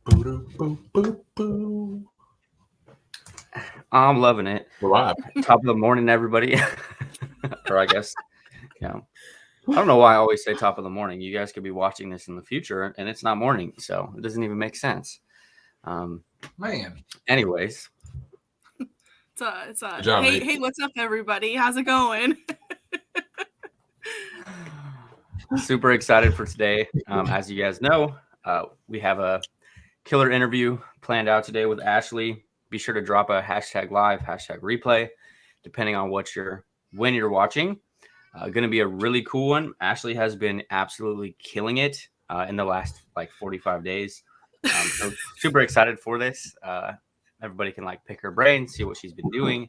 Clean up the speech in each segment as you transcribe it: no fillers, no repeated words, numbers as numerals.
Boo, boo, boo, boo. I'm loving it. We're live. Top of the morning, everybody. Or I guess, yeah. I don't know why I always say top of the morning. You guys could be watching this in the future, and it's not morning, so it doesn't even make sense. Man. Anyways, Good job, Hey, Nate. hey, what's up, everybody? How's it going? super excited for today. As you guys know, we have a killer interview planned out today with Ashlee. Be sure to drop a hashtag live, hashtag replay, depending on when you're watching. Going to be a really cool one. Ashlee has been absolutely killing it in the last 45 days. So super excited for this. Everybody can pick her brain, see what she's been doing.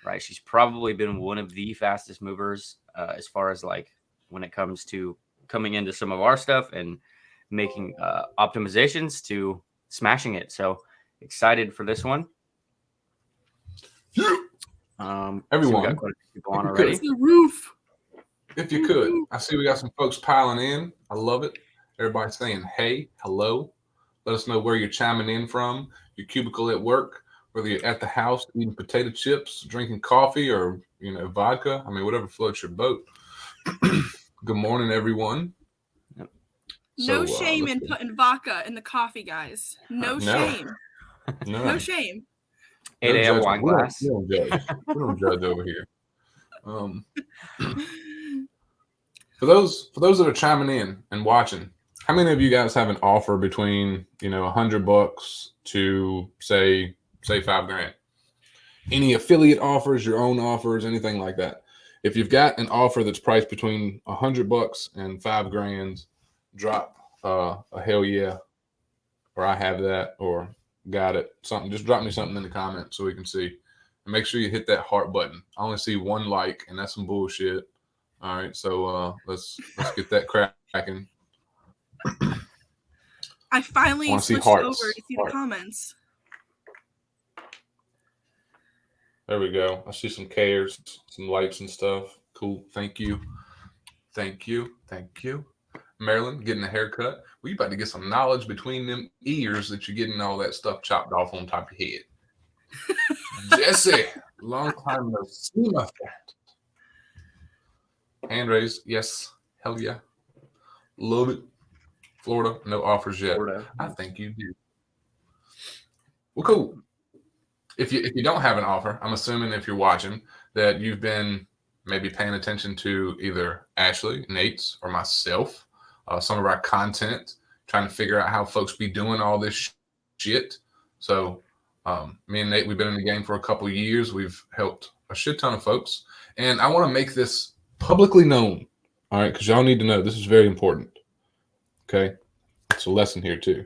Right, she's probably been one of the fastest movers as far as when it comes to coming into some of our stuff and making optimizations to smashing it. So excited for this one. Everyone, we got quite a few people on already. It's the roof. If you could, I see we got some folks piling in. I love it. Everybody's saying hey, hello. Let us know where you're chiming in from. Your cubicle at work, whether you're at the house eating potato chips, drinking coffee, or vodka. I mean, whatever floats your boat. Good morning, everyone. Yep. No shame in putting vodka in the coffee, guys. No shame. No shame. 8 a.m. wine glass. We don't judge. We don't judge over here. For those that are chiming in and watching, how many of you guys have an offer between $100 to say $5,000? Any affiliate offers, your own offers, anything like that? If you've got an offer that's priced between $100 and $5,000, drop a hell yeah, or I have that, or got it. Something. Just drop me something in the comments so we can see. And make sure you hit that heart button. I only see one like, and that's some bullshit. All right, so let's get that cracking. I finally switched over to see the comments. There we go. I see some cares, some likes and stuff. Cool. Thank you. Marilyn, getting a haircut. Well, you about to get some knowledge between them ears that you're getting all that stuff chopped off on top of your head. Jesse, long time no see, my friend. Hand raised. Yes. Hell yeah. Love it. Florida, no offers yet. Florida. I think you do. Well, cool. If you don't have an offer, I'm assuming if you're watching that you've been maybe paying attention to either Ashlee, Nate's, or myself, some of our content, trying to figure out how folks be doing all this shit. So me and Nate, we've been in the game for a couple of years. We've helped a shit ton of folks. And I want to make this publicly known, all right, because y'all need to know this is very important. Okay? It's a lesson here too.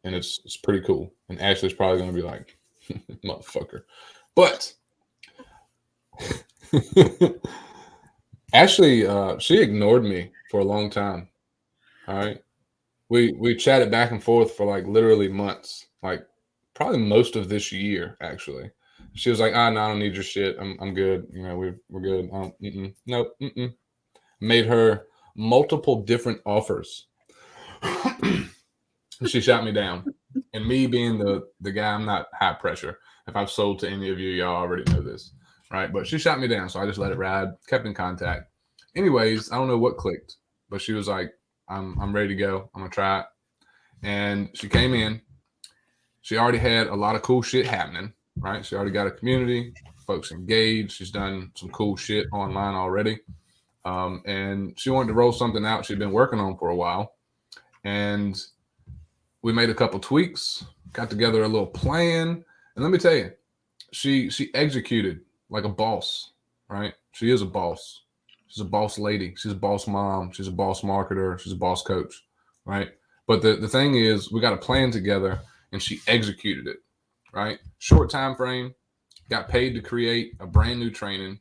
And it's pretty cool. And Ashlee's probably going to be like, motherfucker. But Ashlee, she ignored me for a long time. All right. We chatted back and forth for literally months, probably most of this year, actually. She was like, no, I don't need your shit. I'm good. We're good. Nope. Made her multiple different offers. She shot me down. And me being the guy, I'm not high pressure. If I've sold to any of you, y'all already know this, right? But she shot me down, so I just let it ride, kept in contact. Anyways, I don't know what clicked, but she was like, I'm ready to go. I'm going to try it. And she came in. She already had a lot of cool shit happening, right? She already got a community, folks engaged. She's done some cool shit online already. And she wanted to roll something out she'd been working on for a while. And we made a couple tweaks, got together a little plan. And let me tell you, she executed like a boss, right? She is a boss. She's a boss lady. She's a boss mom. She's a boss marketer. She's a boss coach, right? But the thing is, we got a plan together and she executed it, right? Short time frame, got paid to create a brand new training,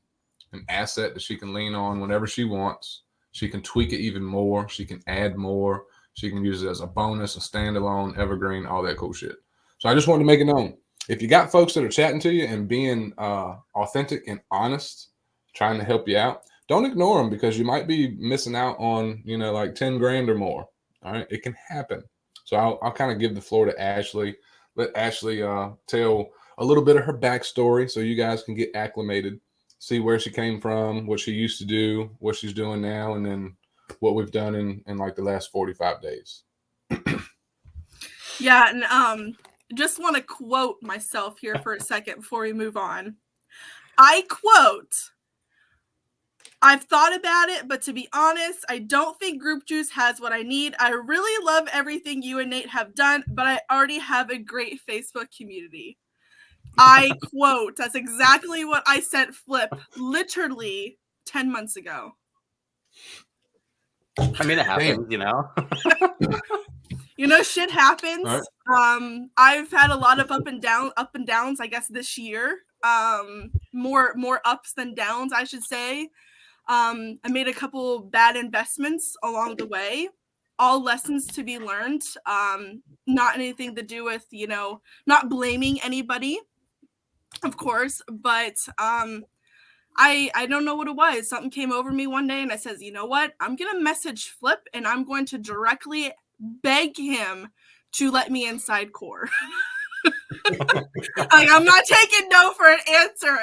an asset that she can lean on whenever she wants. She can tweak it even more. She can add more. She can use it as a bonus, a standalone, evergreen, all that cool shit. So I just wanted to make it known. If you got folks that are chatting to you and being authentic and honest, trying to help you out, don't ignore them because you might be missing out on, $10 grand or more. All right. It can happen. So I'll kind of give the floor to Ashlee. Let Ashlee tell a little bit of her backstory so you guys can get acclimated, see where she came from, what she used to do, what she's doing now, and then what we've done in like the last 45 days. Yeah, and just want to quote myself here for a second before we move on. I quote, "I've thought about it, but to be honest, I don't think group juice has what I need. I really love everything you and Nate have done, but I already have a great Facebook community." I quote, that's exactly what I sent Flip literally 10 months ago. I mean, it happens, you know. You know, shit happens. Right. I've had a lot of up and downs, I guess, this year. More ups than downs, I should say. I made a couple bad investments along the way. All lessons to be learned. Not anything to do with, you know, not blaming anybody, of course, but I don't know what it was. Something came over me one day and I says, you know what? I'm going to message Flip and I'm going to directly beg him to let me inside core. I'm not taking no for an answer.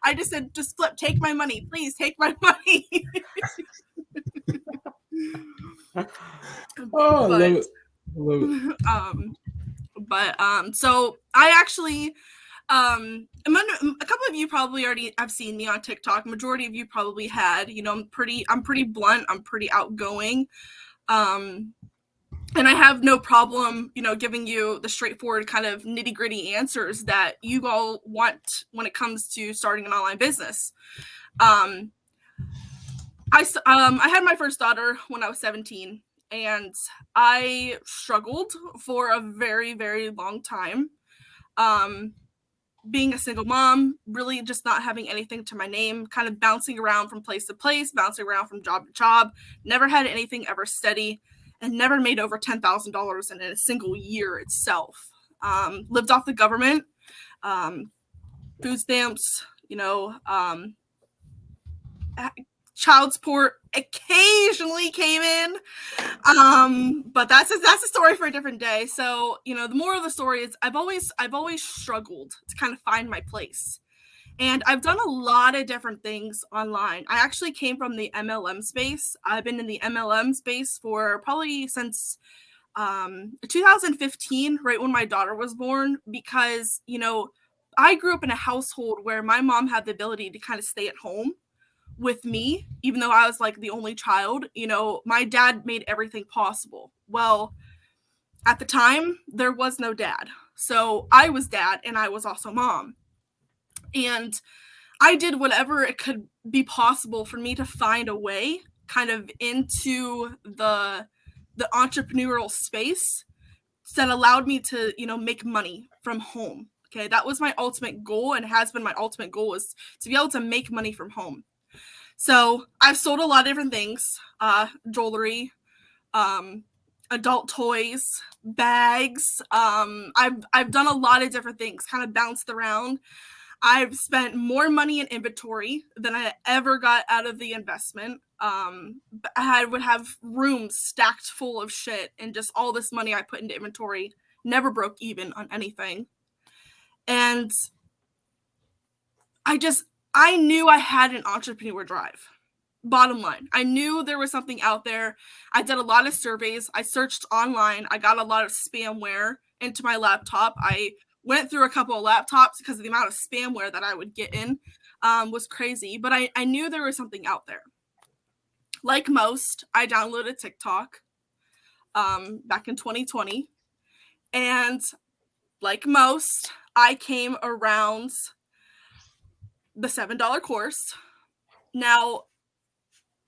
I just said, just Flip, take my money. Please take my money. Oh, I love it. So I actually, a couple of you probably already have seen me on TikTok. Majority of you probably had. You know, I'm pretty blunt. I'm pretty outgoing. And I have no problem, you know, giving you the straightforward kind of nitty gritty answers that you all want when it comes to starting an online business. I had my first daughter when I was 17, and I struggled for a very, very long time. Being a single mom, really just not having anything to my name, kind of bouncing around from place to place, bouncing around from job to job, never had anything ever steady, and never made over $10,000 in a single year itself. Lived off the government, food stamps, you know, child support occasionally came in, but that's a story for a different day. So, you know, the moral of the story is I've always struggled to kind of find my place, and I've done a lot of different things online. I actually came from the MLM space. I've been in the MLM space for probably since 2015, right when my daughter was born, because, you know, I grew up in a household where my mom had the ability to kind of stay at home with me, even though I was like the only child. You know, my dad made everything possible. Well, at the time, there was no dad. So I was dad and I was also mom. And I did whatever it could be possible for me to find a way kind of into the entrepreneurial space that allowed me to, you know, make money from home. Okay, that was my ultimate goal, and has been my ultimate goal, is to be able to make money from home. So I've sold a lot of different things, jewelry, adult toys, bags. I've done a lot of different things, kind of bounced around. I've spent more money in inventory than I ever got out of the investment. I would have rooms stacked full of shit, and just all this money I put into inventory never broke even on anything. And I knew I had an entrepreneur drive. Bottom line, I knew there was something out there. I did a lot of surveys. I searched online. I got a lot of spamware into my laptop. I went through a couple of laptops because of the amount of spamware that I would get in was crazy. But I knew there was something out there. Like most, I downloaded TikTok back in 2020. And like most, I came around the $7 course. Now,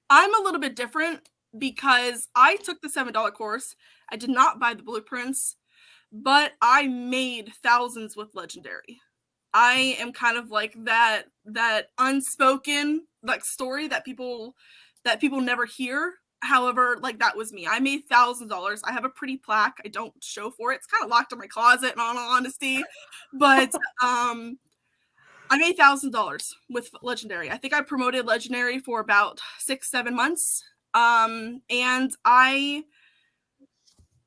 I'm a little bit different because I took the $7 course. I did not buy the blueprints, but I made thousands with Legendary. I am kind of like that unspoken like story that people never hear. However, like, that was me. I made $1,000. I have a pretty plaque. I don't show for it. It's kind of locked in my closet, in all honesty. But I made $1,000 with Legendary. I think I promoted Legendary for about 6-7 months. And I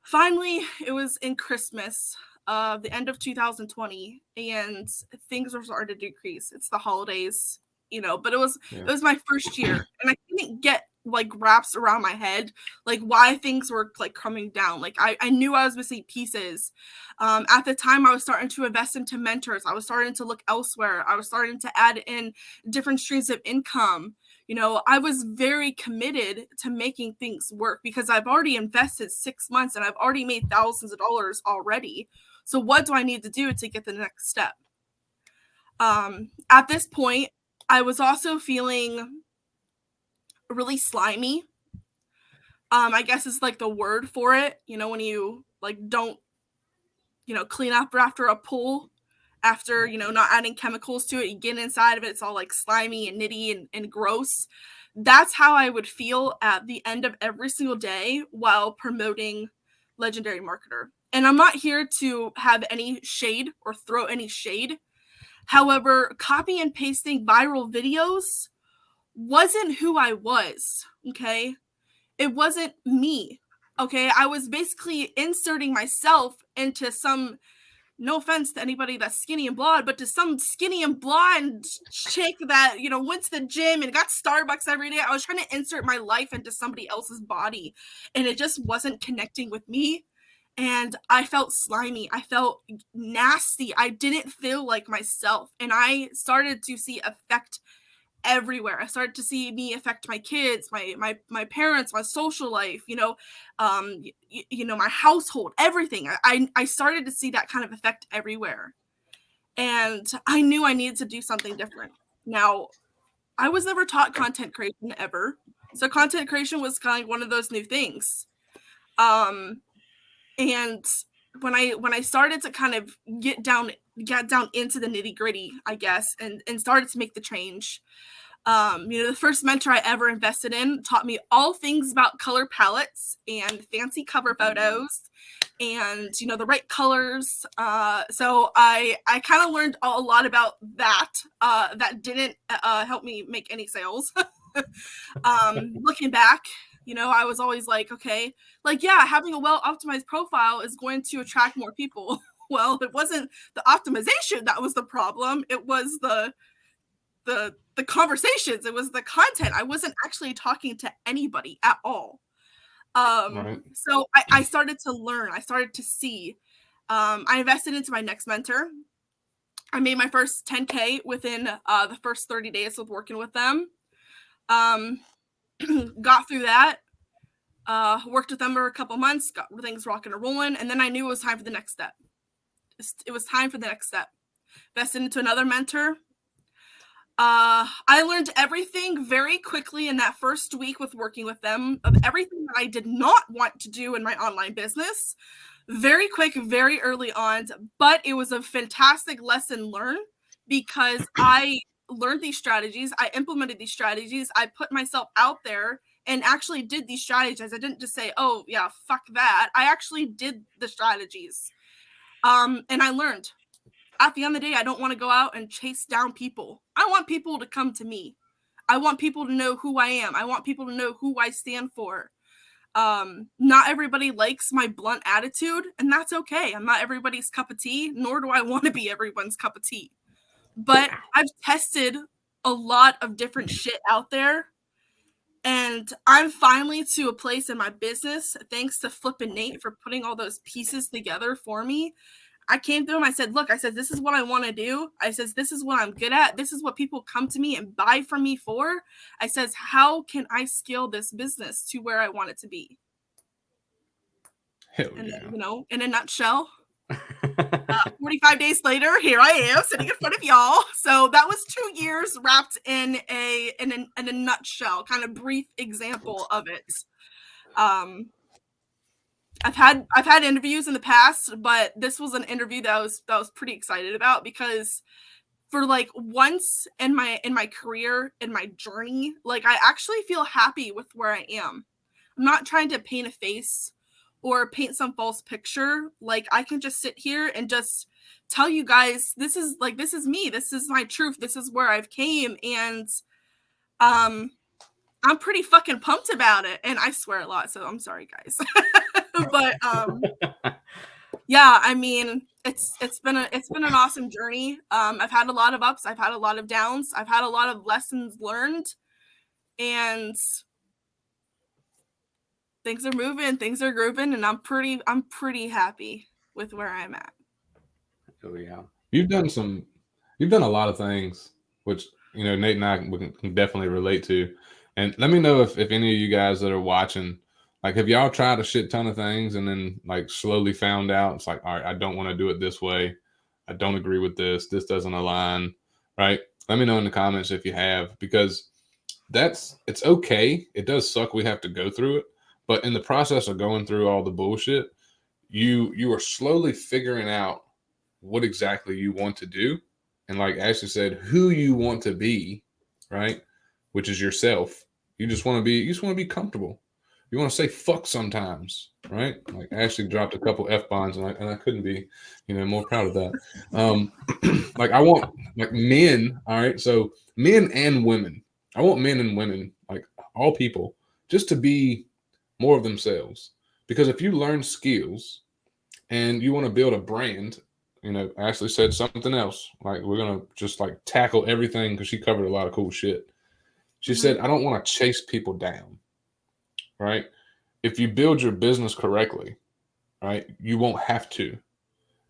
finally, it was in Christmas, the end of 2020, and things were starting to decrease. It's the holidays, but it was my first year, and I didn't get like wraps around my head like why things were like coming down. Like I knew I was missing pieces. At the time, I was starting to invest into mentors. I was starting to look elsewhere. I was starting to add in different streams of income. I was very committed to making things work because I've already invested 6 months and I've already made thousands of dollars already. So what do I need to do to get the next step? At this point, I was also feeling really slimy. I guess is like the word for it. When you like don't, clean up after a pool, after, not adding chemicals to it, you get inside of it, it's all like slimy and nitty and gross. That's how I would feel at the end of every single day while promoting Legendary Marketer. And I'm not here to have any shade or throw any shade. However, copy and pasting viral videos wasn't who I was, okay? It wasn't me, okay? I was basically inserting myself into some, no offense to anybody that's skinny and blonde, but to some skinny and blonde chick that, went to the gym and got Starbucks every day. I was trying to insert my life into somebody else's body, and it just wasn't connecting with me. And I felt slimy. I felt nasty. I didn't feel like myself. And I started to see effect everywhere. I started to see me affect my kids, my parents, my social life, my household, everything. I started to see that kind of effect everywhere. And I knew I needed to do something different. Now, I was never taught content creation ever. So content creation was kind of like one of those new things. And when I started to kind of get down into the nitty gritty, I guess, and started to make the change, the first mentor I ever invested in taught me all things about color palettes and fancy cover photos and, the right colors. So I kind of learned a lot about that. That didn't help me make any sales. Looking back, I was always like, okay, like, yeah, having a well-optimized profile is going to attract more people. Well, it wasn't the optimization that was the problem. It was the conversations. It was the content. I wasn't actually talking to anybody at all. Right. So I started to learn. I started to see. I invested into my next mentor. I made my first 10K within the first 30 days of working with them. Got through that. Worked with them for a couple months, got things rocking and rolling, and then I knew it was time for the next step. It was time for the next step. Invested into another mentor. I learned everything very quickly in that first week with working with them, of everything that I did not want to do in my online business. Very quick, very early on, but it was a fantastic lesson learned because I learned these strategies. I implemented these strategies. I put myself out there and actually did these strategies. I didn't just say, oh, yeah, fuck that. I actually did the strategies. And I learned. At the end of the day, I don't want to go out and chase down people. I want people to come to me. I want people to know who I am. I want people to know who I stand for. Not everybody likes my blunt attitude, and that's okay. I'm not everybody's cup of tea, nor do I want to be everyone's cup of tea. But I've tested a lot of different shit out there, and I'm finally to a place in my business, thanks to Flippin' Nate for putting all those pieces together for me. I came through him. I said, look, this is what I want to do. I says, this is what I'm good at. This is what people come to me and buy from me for. I says, how can I scale this business to where I want it to be? Hell And, yeah. in a nutshell, 45 days later, here I am sitting in front of y'all. So that was 2 years wrapped in a nutshell, kind of brief example of it. I've had interviews in the past, but this was an interview that I was pretty excited about because for like once in my career, in my journey, like I actually feel happy with where I am. I'm not trying to paint a face or paint some false picture. Like I can just sit here and just tell you guys, this is me. This is my truth. This is where I've came. And I'm pretty fucking pumped about it. And I swear a lot. So I'm sorry, guys. But yeah, I mean, it's been an awesome journey. I've had a lot of ups, I've had a lot of downs, I've had a lot of lessons learned, and things are moving, things are grooving, and I'm pretty happy with where I'm at. Oh yeah. You've done a lot of things, which, you know, Nate and I can definitely relate to. And let me know if any of you guys that are watching, like, have y'all tried a shit ton of things and then like slowly found out it's like, all right, I don't want to do it this way. I don't agree with this. This doesn't align. Right. Let me know in the comments if you have, because it's okay. It does suck. We have to go through it. But in the process of going through all the bullshit, you are slowly figuring out what exactly you want to do. And like Ashlee said, who you want to be, right? Which is yourself. You just want to be comfortable. You want to say fuck sometimes, right? Like Ashlee dropped a couple F-bombs and I couldn't be, you know, more proud of that. Like I want like men, all right? So men and women. I want men and women, like all people, just to be more of themselves. Because if you learn skills and you want to build a brand, you know, Ashlee said something else. Like, we're going to just like tackle everything because she covered a lot of cool shit. She said, I don't want to chase people down, right? If you build your business correctly, right, you won't have to.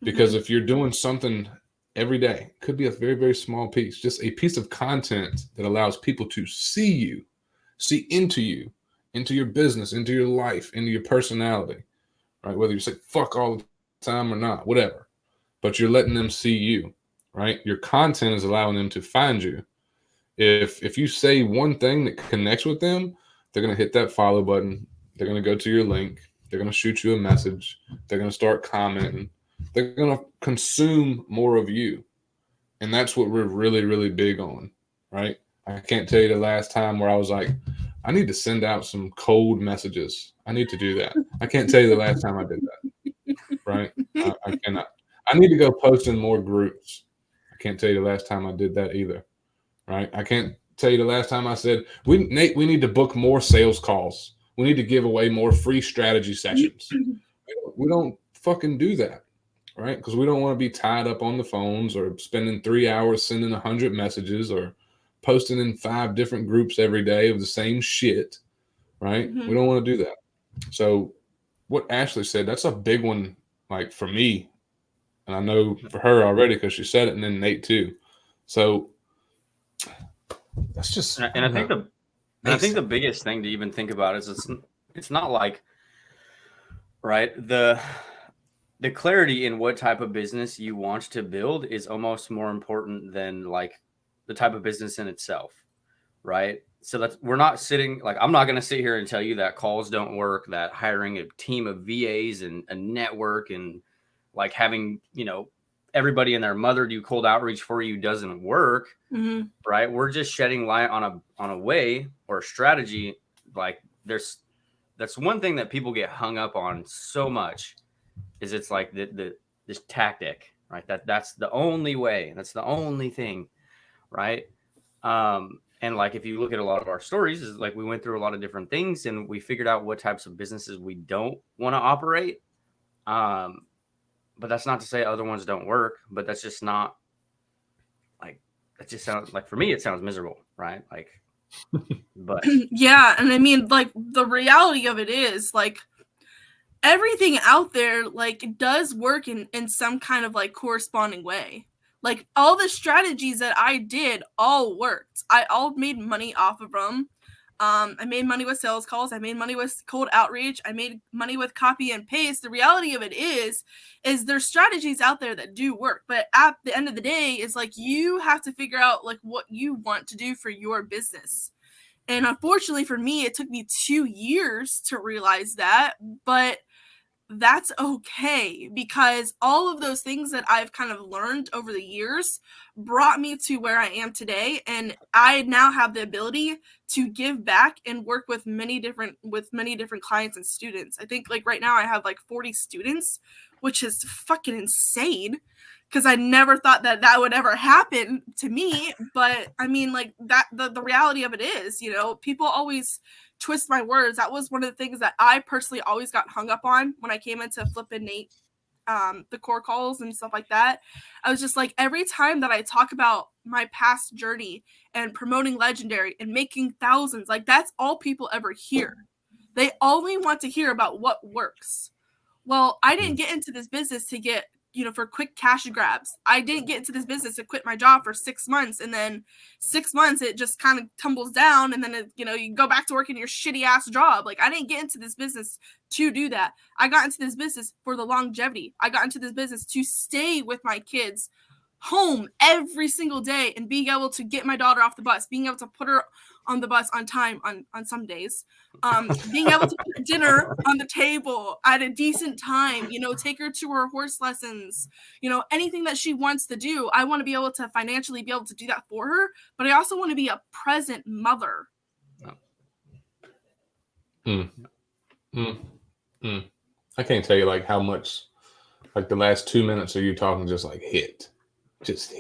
Because if you're doing something every day, it could be a very, very small piece, just a piece of content that allows people to see you, see into you, into your business, into your life, into your personality, right? Whether you say fuck all the time or not, whatever. But you're letting them see you, right? Your content is allowing them to find you. If you say one thing that connects with them, they're going to hit that follow button. They're going to go to your link. They're going to shoot you a message. They're going to start commenting. They're going to consume more of you. And that's what we're really, really big on, right? I can't tell you the last time where I was like, I need to send out some cold messages. I need to do that. I can't tell you the last time I did that, right? I cannot. I need to go post in more groups. I can't tell you the last time I did that either, right? I can't tell you the last time I said, Nate, we need to book more sales calls. We need to give away more free strategy sessions. We don't fucking do that, right? Because we don't want to be tied up on the phones or spending 3 hours sending 100 messages or posting in 5 different groups every day of the same shit, right? We don't want to do that. So what Ashlee said, that's a big one, like for me. And I know for her already because she said it, and then Nate too. So that's just. And I think the biggest thing to even think about is it's not like, right, the clarity in what type of business you want to build is almost more important than like the type of business in itself, right? So that's, we're not sitting, like, I'm not going to sit here and tell you that calls don't work, that hiring a team of VAs and a network and like having, you know, everybody and their mother do cold outreach for you doesn't work, right? We're just shedding light on a way or a strategy. Like that's one thing that people get hung up on so much is it's like this tactic, right? That's the only way. That's the only thing, right? And like, if you look at a lot of our stories, is like we went through a lot of different things and we figured out what types of businesses we don't want to operate. But that's not to say other ones don't work, but that's just not like, that just sounds like, for me, it sounds miserable, right? Like, but yeah. And I mean, like, the reality of it is like everything out there, like, does work in some kind of like corresponding way. Like, all the strategies that I did all worked. I all made money off of them. I made money with sales calls. I made money with cold outreach. I made money with copy and paste. The reality of it is there's strategies out there that do work. But at the end of the day, it's like you have to figure out like what you want to do for your business. And unfortunately for me, it took me 2 years to realize that. But that's okay, because all of those things that I've kind of learned over the years brought me to where I am today, and I now have the ability to give back and work with many different clients and students. I think like right now I have like 40 students, which is fucking insane because I never thought that would ever happen to me. But I mean, like, that the reality of it is, you know, people always twist my words. That was one of the things that I personally always got hung up on when I came into flipping Nate, the core calls and stuff like that. I was just like, every time that I talk about my past journey and promoting Legendary and making thousands, like that's all people ever hear. They only want to hear about what works. Well, I didn't get into this business to get, for quick cash grabs. I didn't get into this business to quit my job for 6 months, and then 6 months it just kind of tumbles down, and then you go back to working your shitty ass job. Like, I didn't get into this business to do that. I got into this business for the longevity. I got into this business to stay with my kids home every single day and being able to get my daughter off the bus, being able to put her on the bus on time on some days, being able to put dinner on the table at a decent time, take her to her horse lessons, anything that she wants to do. I want to be able to financially be able to do that for her, but I also want to be a present mother. I can't tell you like how much, like the last 2 minutes of you talking just like hit. Just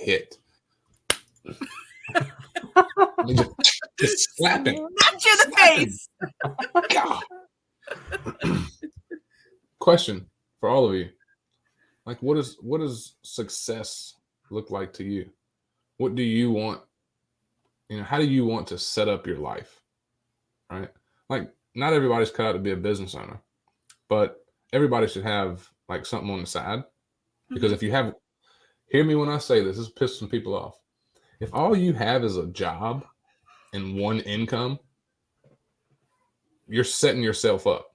slapping. Not you in the face. God. Question for all of you. Like, what does success look like to you? What do you want? How do you want to set up your life? Right? Like, not everybody's cut out to be a business owner, but everybody should have like something on the side. Because if you have, hear me when I say this pisses some people off. If all you have is a job and one income, you're setting yourself up.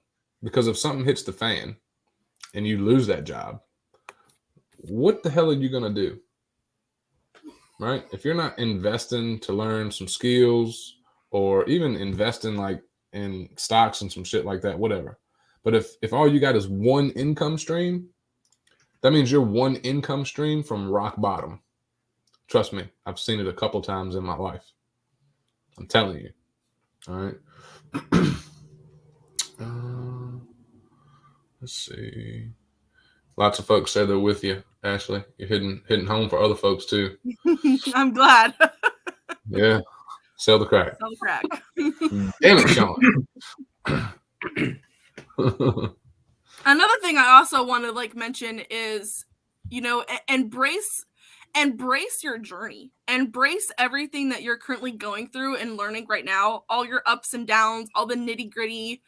Because if something hits the fan and you lose that job, what the hell are you going to do? Right? If you're not investing to learn some skills or even investing like in stocks and some shit like that, whatever. But if all you got is one income stream, that means you're one income stream from rock bottom. Trust me, I've seen it a couple times in my life. I'm telling you. All right. Let's see. Lots of folks say they're with you, Ashley. You're hitting home for other folks too. I'm glad. Yeah. Sell the crack. Sell the crack. Damn it, Sean. Another thing I also want to mention is, embrace your journey. Embrace everything that you're currently going through and learning right now, all your ups and downs, all the nitty-gritty,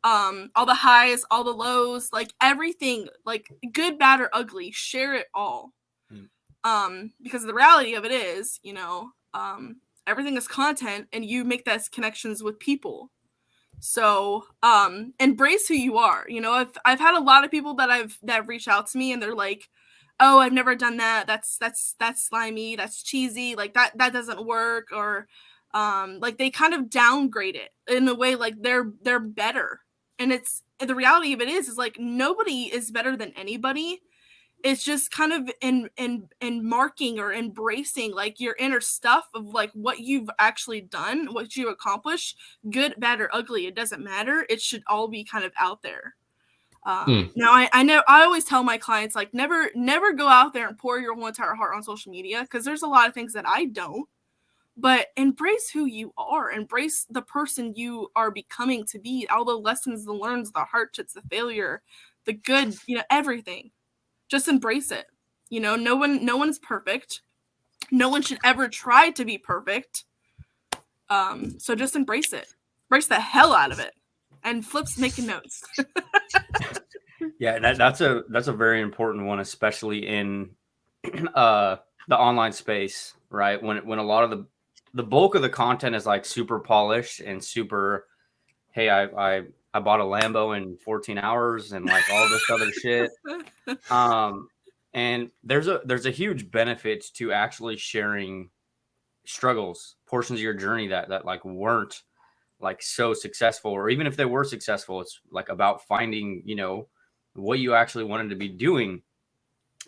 all the highs, all the lows, like everything, like good, bad, or ugly, share it all. Because the reality of it is, everything is content and you make those connections with people. So, embrace who you are. I've had a lot of people that have reached out to me and they're like, oh, I've never done that. That's slimy. That's cheesy. Like that doesn't work. Or, like they kind of downgrade it in a way, like they're better. And the reality of it is like, nobody is better than anybody. It's just kind of in marking or embracing like your inner stuff of like what you've actually done, what you accomplished, good, bad, or ugly. It doesn't matter. It should all be kind of out there. Now I know I always tell my clients like never go out there and pour your whole entire heart on social media, because there's a lot of things that I don't. But embrace who you are. Embrace the person you are becoming to be. All the lessons, the learns, the hardships, the failure, the good, everything. Just embrace it. No one's perfect. No one should ever try to be perfect. So just embrace it. Embrace the hell out of it. And Flip's making notes. Yeah, that's a very important one, especially in the online space, right? When a lot of the bulk of the content is like super polished and super, hey, I bought a Lambo in 14 hours and like all this other shit. And there's a huge benefit to actually sharing struggles, portions of your journey that like weren't like so successful, or even if they were successful, it's like about finding, what you actually wanted to be doing.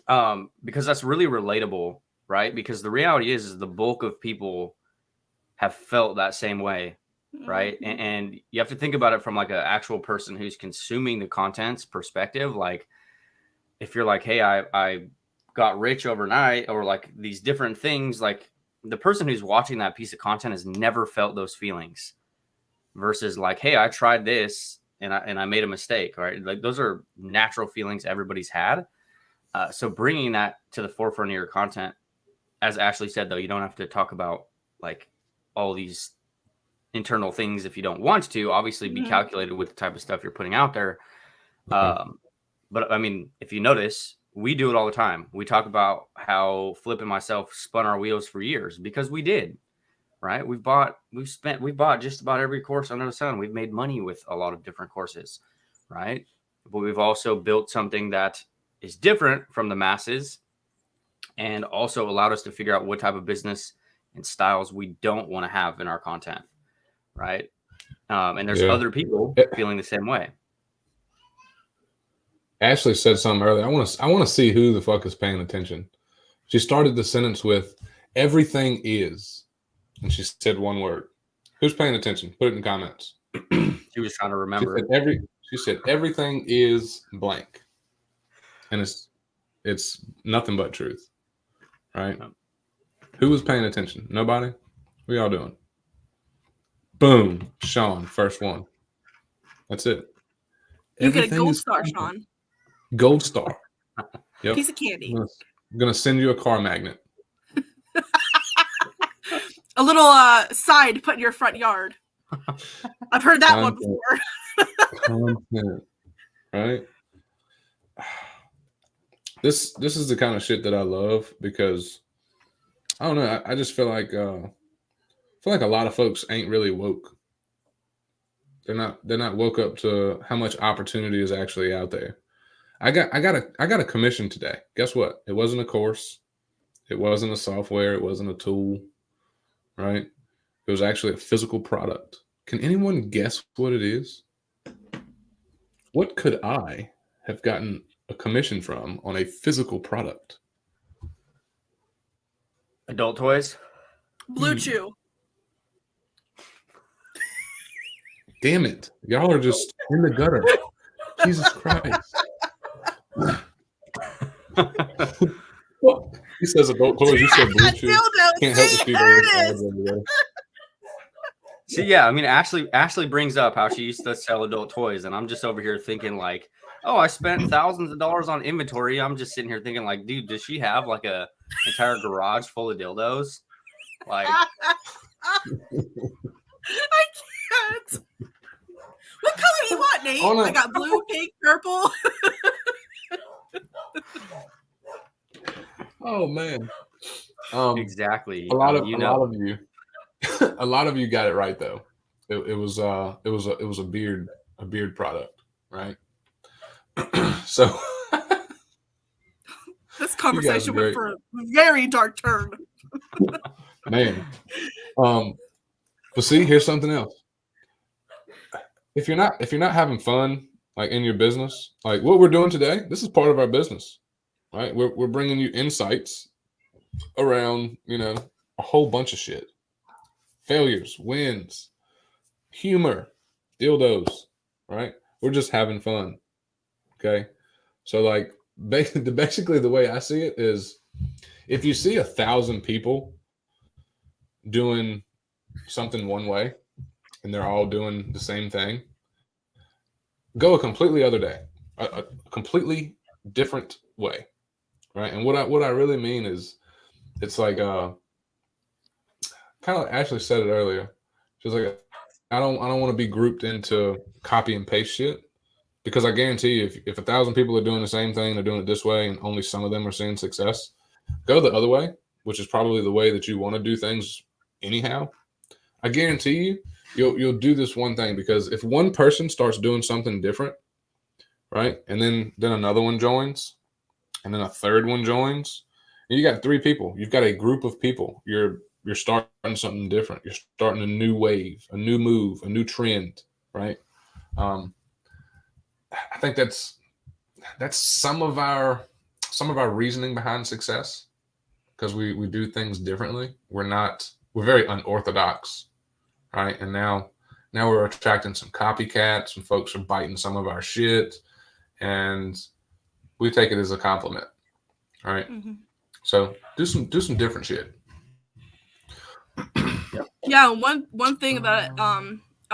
Because that's really relatable, right? Because the reality is the bulk of people have felt that same way. Right. And you have to think about it from like an actual person who's consuming the content's perspective. Like if you're like, hey, I got rich overnight, or like these different things, like the person who's watching that piece of content has never felt those feelings. versus like, hey, I tried this and I made a mistake, right? Like those are natural feelings everybody's had. So bringing that to the forefront of your content, as Ashlee said, though, you don't have to talk about like all these internal things if you don't want to. Obviously, be calculated with the type of stuff you're putting out there. But I mean, if you notice, we do it all the time. We talk about how Flip and myself spun our wheels for years because we did, right? We bought just about every course under the sun. We've made money with a lot of different courses, right? But we've also built something that is different from the masses and also allowed us to figure out what type of business and styles we don't want to have in our content, right? And there's other people feeling the same way. Ashlee said something earlier. I want to see who the fuck is paying attention. She started the sentence with "everything is," and she said one word. Who's paying attention? Put it in the comments. She was trying to remember. She said everything is blank, and it's nothing but truth, right? Who was paying attention? Nobody. We all doing. Boom, Sean, first one. That's it. You get a gold star, Sean. Gold star. Yep. Piece of candy. I'm gonna send you a car magnet. A little sign to put in your front yard. I've heard that one before. Content, right? This is the kind of shit that I love because I don't know. I just feel like a lot of folks ain't really woke. They're not woke up to how much opportunity is actually out there. I got a commission today. Guess what? It wasn't a course. It wasn't a software. It wasn't a tool. Right? It was actually a physical product. Can anyone guess what it is? What could I have gotten a commission from on a physical product? Adult toys? Blue Chew. Damn it. Y'all are just in the gutter. Jesus Christ. He says adult toys. You said Blue Chew. Can't help but see those. See, yeah, I mean, Ashlee brings up how she used to sell adult toys, and I'm just over here thinking like, oh, I spent thousands of dollars on inventory. I'm just sitting here thinking like, dude, does she have like a entire garage full of dildos? Like, I can't. What color do you want, Nate? I got blue, pink, purple. Oh man. Exactly. A lot of you, a lot of you got it right though. It was a beard product, right? So this conversation went for a very dark turn. Man. But see, here's something else. If you're not having fun like in your business, like what we're doing today, this is part of our business, right? We're bringing you insights around, a whole bunch of shit. Failures, wins, humor, dildos, right? We're just having fun. Okay. So like basically the way I see it is if you see 1,000 people doing something one way and they're all doing the same thing, go a completely other day, a completely different way. Right. And what I really mean is it's like kind of Ashlee said it earlier. She's like, I don't want to be grouped into copy and paste shit, because I guarantee you if 1,000 people are doing the same thing, they're doing it this way, and only some of them are seeing success, go the other way, which is probably the way that you want to do things anyhow. I guarantee you'll do this one thing, because if one person starts doing something different, right, and then another one joins, and then a third one joins, and you got 3 people. You've got a group of people. You're starting something different. You're starting a new wave, a new move, a new trend, right? I think that's some of our reasoning behind success, because we do things differently. We're very unorthodox, right? And now we're attracting some copycats. Some folks are biting some of our shit, and we take it as a compliment, right? Mm-hmm. So do some different shit. Yeah, one thing that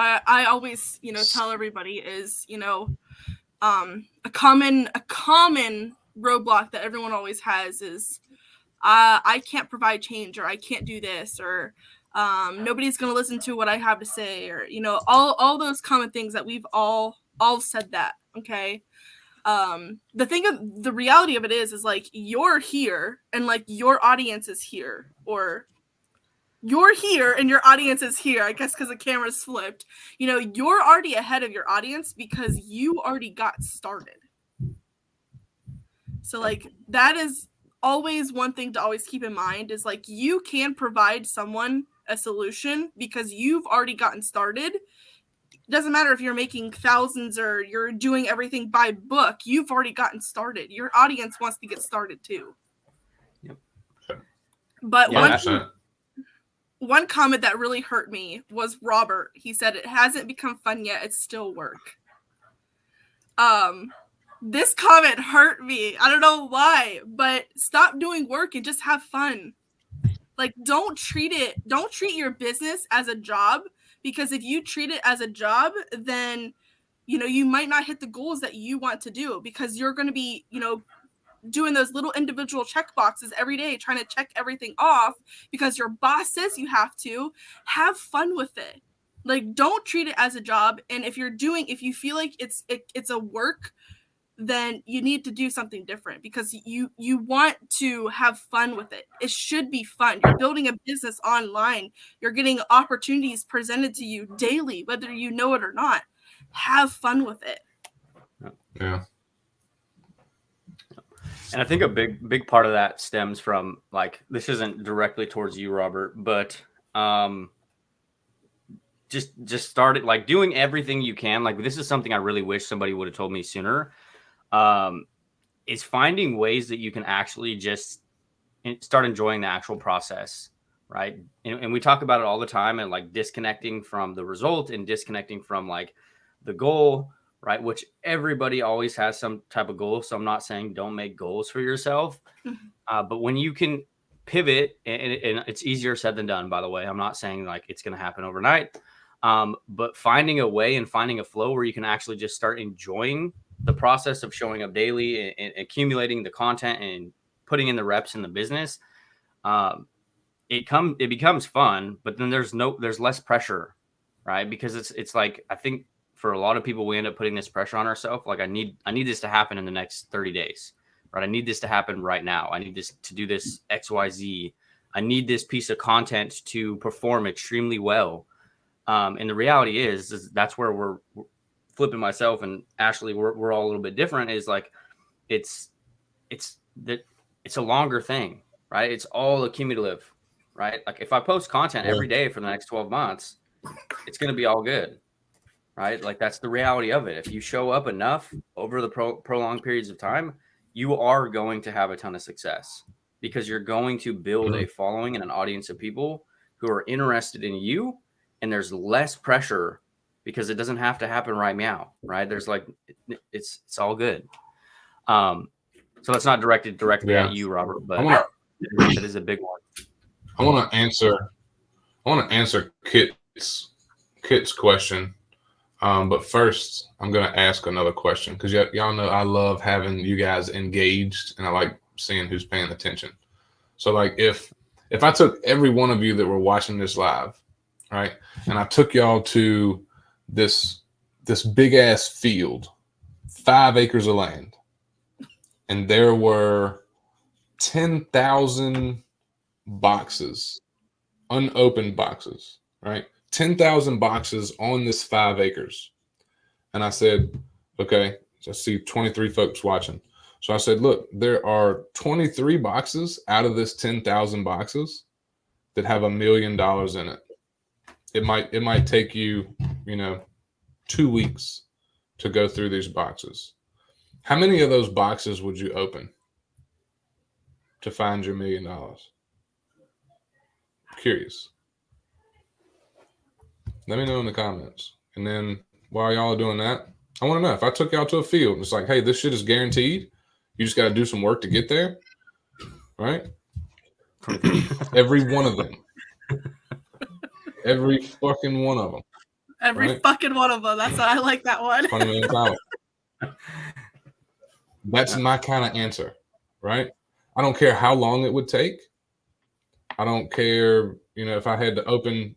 I always, tell everybody is, a common roadblock that everyone always has is I can't provide change, or I can't do this, or nobody's going to listen to what I have to say, or, all those common things that we've all said that. Okay. The reality of it is like, you're here and like your audience is here, or you're here and your audience is here, I guess, because the camera's flipped. You're already ahead of your audience because you already got started. So like, that is always one thing to always keep in mind, is like, you can provide someone a solution because you've already gotten started. It doesn't matter if you're making thousands or you're doing everything by book, you've already gotten started. Your audience wants to get started too. Yep. But Yeah, one comment that really hurt me was Robert. He said, "It hasn't become fun yet, it's still work." This comment hurt me. I don't know why, but stop doing work and just have fun. Like, don't treat your business as a job, because if you treat it as a job, then, you might not hit the goals that you want to do, because you're going to be, doing those little individual check boxes every day, trying to check everything off because your boss says you have to. Have fun with it. Like, don't treat it as a job. And if you feel like it's a work, then you need to do something different, because you want to have fun with it. It should be fun. You're building a business online. You're getting opportunities presented to you daily, whether you know it or not. Have fun with it. Yeah. And I think a big part of that stems from, like, this isn't directly towards you, Robert, but just started like doing everything you can. Like, this is something I really wish somebody would have told me sooner. Is finding ways that you can actually just start enjoying the actual process, right? And we talk about it all the time, and like disconnecting from the result and disconnecting from like the goal, right? Which everybody always has some type of goal. So I'm not saying don't make goals for yourself, but when you can pivot, and it's easier said than done, by the way. I'm not saying like it's going to happen overnight, but finding a way and finding a flow where you can actually just start enjoying the process of showing up daily and accumulating the content and putting in the reps in the business, it becomes fun. But then there's less pressure, right? Because it's like, I think for a lot of people, we end up putting this pressure on ourselves. Like, I need this to happen in the next 30 days, right? I need this to happen right now. I need this to do this XYZ. I need this piece of content to perform extremely well. And the reality is that's where we're flipping myself and Ashlee, we're all a little bit different, is like, it's a longer thing, right? It's all accumulative, right? Like, if I post content every day for the next 12 months, it's going to be all good, right? Like, that's the reality of it. If you show up enough over the prolonged periods of time, you are going to have a ton of success, because you're going to build a following and an audience of people who are interested in you, and there's less pressure, because it doesn't have to happen right now, right? There's like, it's all good. So it's not directed directly at you, Robert, but it is a big one. I want to answer Kit's question. But first, I'm going to ask another question, because y'all know I love having you guys engaged, and I like seeing who's paying attention. So like, if I took every one of you that were watching this live, right, and I took y'all to this big ass field, 5 acres of land, and there were 10,000 boxes, unopened boxes, right? 10,000 boxes on this 5 acres. And I said, okay, so I see 23 folks watching. So I said, look, there are 23 boxes out of this 10,000 boxes that have $1 million in it. It might take you, 2 weeks to go through these boxes. How many of those boxes would you open to find your $1 million? Curious. Let me know in the comments. And then while y'all are doing that, I want to know, if I took y'all to a field and it's like, hey, this shit is guaranteed, you just got to do some work to get there, right? Every one of them. Every fucking one of them. Every fucking one of them. That's why I like that one. 20 million followers. That's my kind of answer, right? I don't care how long it would take. I don't care, if I had to open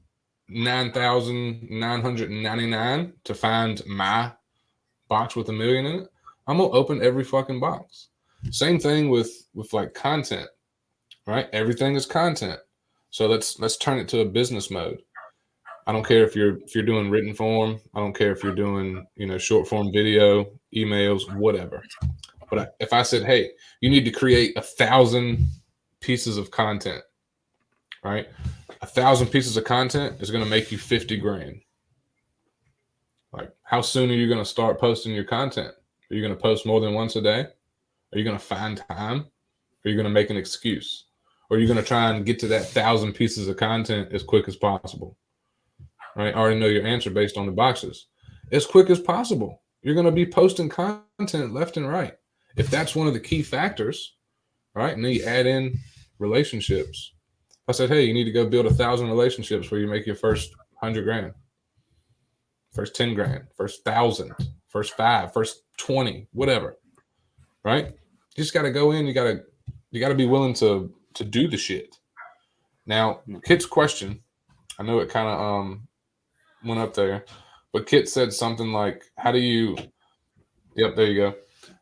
9,999 to find my box with $1 million in it. I'm gonna open every fucking box. Same thing with like content, right? Everything is content. So let's turn it to a business mode. I don't care if you're doing written form. I don't care if you're doing short form video, emails, whatever. But if I said, hey, you need to create 1,000 pieces of content, right? 1,000 pieces of content is going to make you 50 grand. Like, how soon are you going to start posting your content? Are you going to post more than once a day? Are you going to find time? Are you going to make an excuse? Or are you going to try and get to that 1,000 pieces of content as quick as possible? Right? I already know your answer based on the boxes. As quick as possible. You're going to be posting content left and right. If that's one of the key factors, right? And then you add in relationships. I said, hey, you need to go build 1,000 relationships where you make your first 100 grand, first 10 grand, first 1,000, first 5, first 20, whatever. Right? You just got to go in. You got to be willing to do the shit. Now, Kit's question, I know it kind of went up there, but Kit said something like, there you go.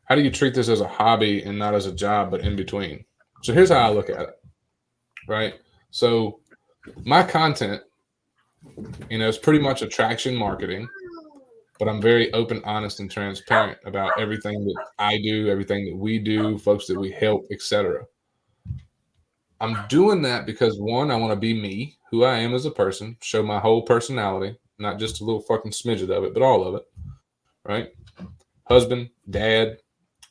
How do you treat this as a hobby and not as a job, but in between? So here's how I look at it, right? So my content, is pretty much attraction marketing, but I'm very open, honest, and transparent about everything that I do, everything that we do, folks that we help, etc. I'm doing that because, one, I want to be me, who I am as a person, show my whole personality, not just a little fucking smidget of it, but all of it, right? Husband, dad,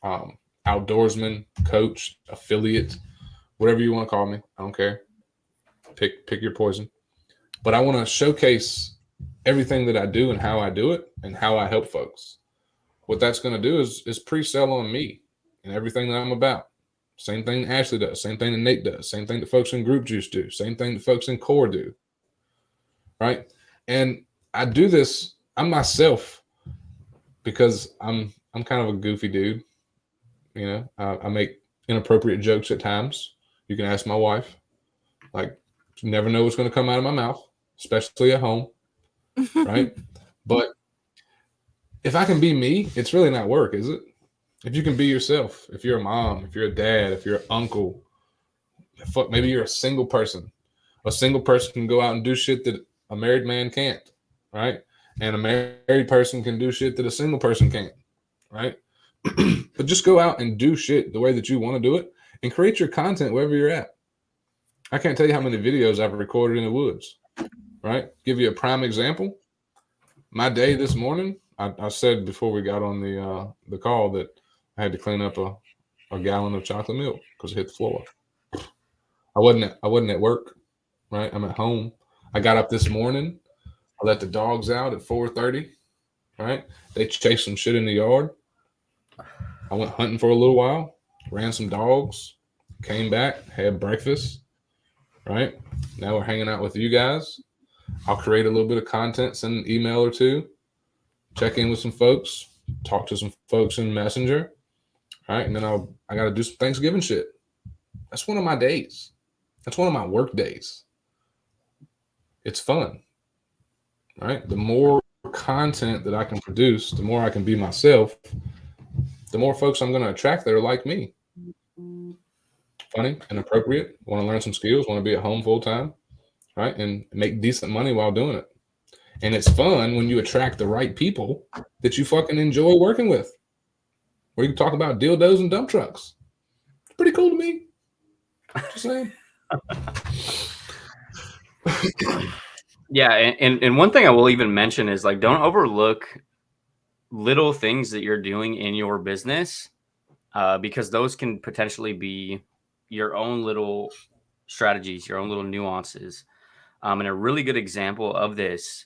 outdoorsman, coach, affiliate, whatever you want to call me. I don't care. Pick your poison. But I want to showcase everything that I do and how I do it and how I help folks. What that's going to do is pre-sell on me and everything that I'm about. Same thing that Ashlee does. Same thing that Nate does. Same thing that folks in Group Juice do. Same thing that folks in Core do. Right? And I do this, I'm myself, because I'm kind of a goofy dude. I make inappropriate jokes at times. You can ask my wife. Like, you never know what's going to come out of my mouth, especially at home. Right? But if I can be me, it's really not work, is it? If you can be yourself, if you're a mom, if you're a dad, if you're an uncle, maybe you're a single person. A single person can go out and do shit that a married man can't, right? And a married person can do shit that a single person can't, right? But just go out and do shit the way that you want to do it and create your content wherever you're at. I can't tell you how many videos I've recorded in the woods, right? Give you a prime example. My day this morning, I said before we got on the call that I had to clean up a gallon of chocolate milk because it hit the floor. I wasn't at work, right? I'm at home. I got up this morning. I let the dogs out at 4:30, right? They chased some shit in the yard. I went hunting for a little while, ran some dogs, came back, had breakfast, right? Now we're hanging out with you guys. I'll create a little bit of content, send an email or two, check in with some folks, talk to some folks in Messenger, right? And then I got to do some Thanksgiving shit. That's one of my days. That's one of my work days. It's fun, right? The more content that I can produce, the more I can be myself, the more folks I'm going to attract that are like me. Funny and appropriate, want to learn some skills, want to be at home full time, right? And make decent money while doing it. And it's fun when you attract the right people that you fucking enjoy working with. Where you can talk about dildos and dump trucks. It's pretty cool to me. Just saying. Yeah, and one thing I will even mention is, like, don't overlook little things that you're doing in your business, because those can potentially be your own little strategies, your own little nuances. And a really good example of this,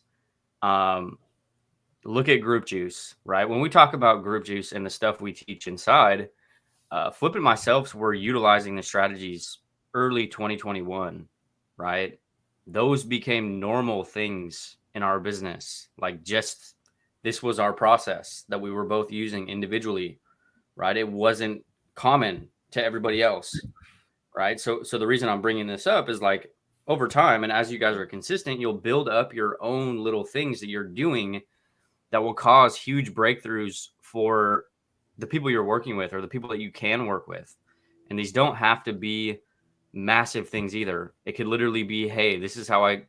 look at Group Juice, right? When we talk about Group Juice and the stuff we teach inside, Flip and myself were utilizing the strategies early 2021, right? Those became normal things in our business. Like, just this was our process that we were both using individually, right? It wasn't common to everybody else, right? So the reason I'm bringing this up is like, over time, and as you guys are consistent, you'll build up your own little things that you're doing that will cause huge breakthroughs for the people you're working with or the people that you can work with. And these don't have to be massive things either. It could literally be, hey, this is how I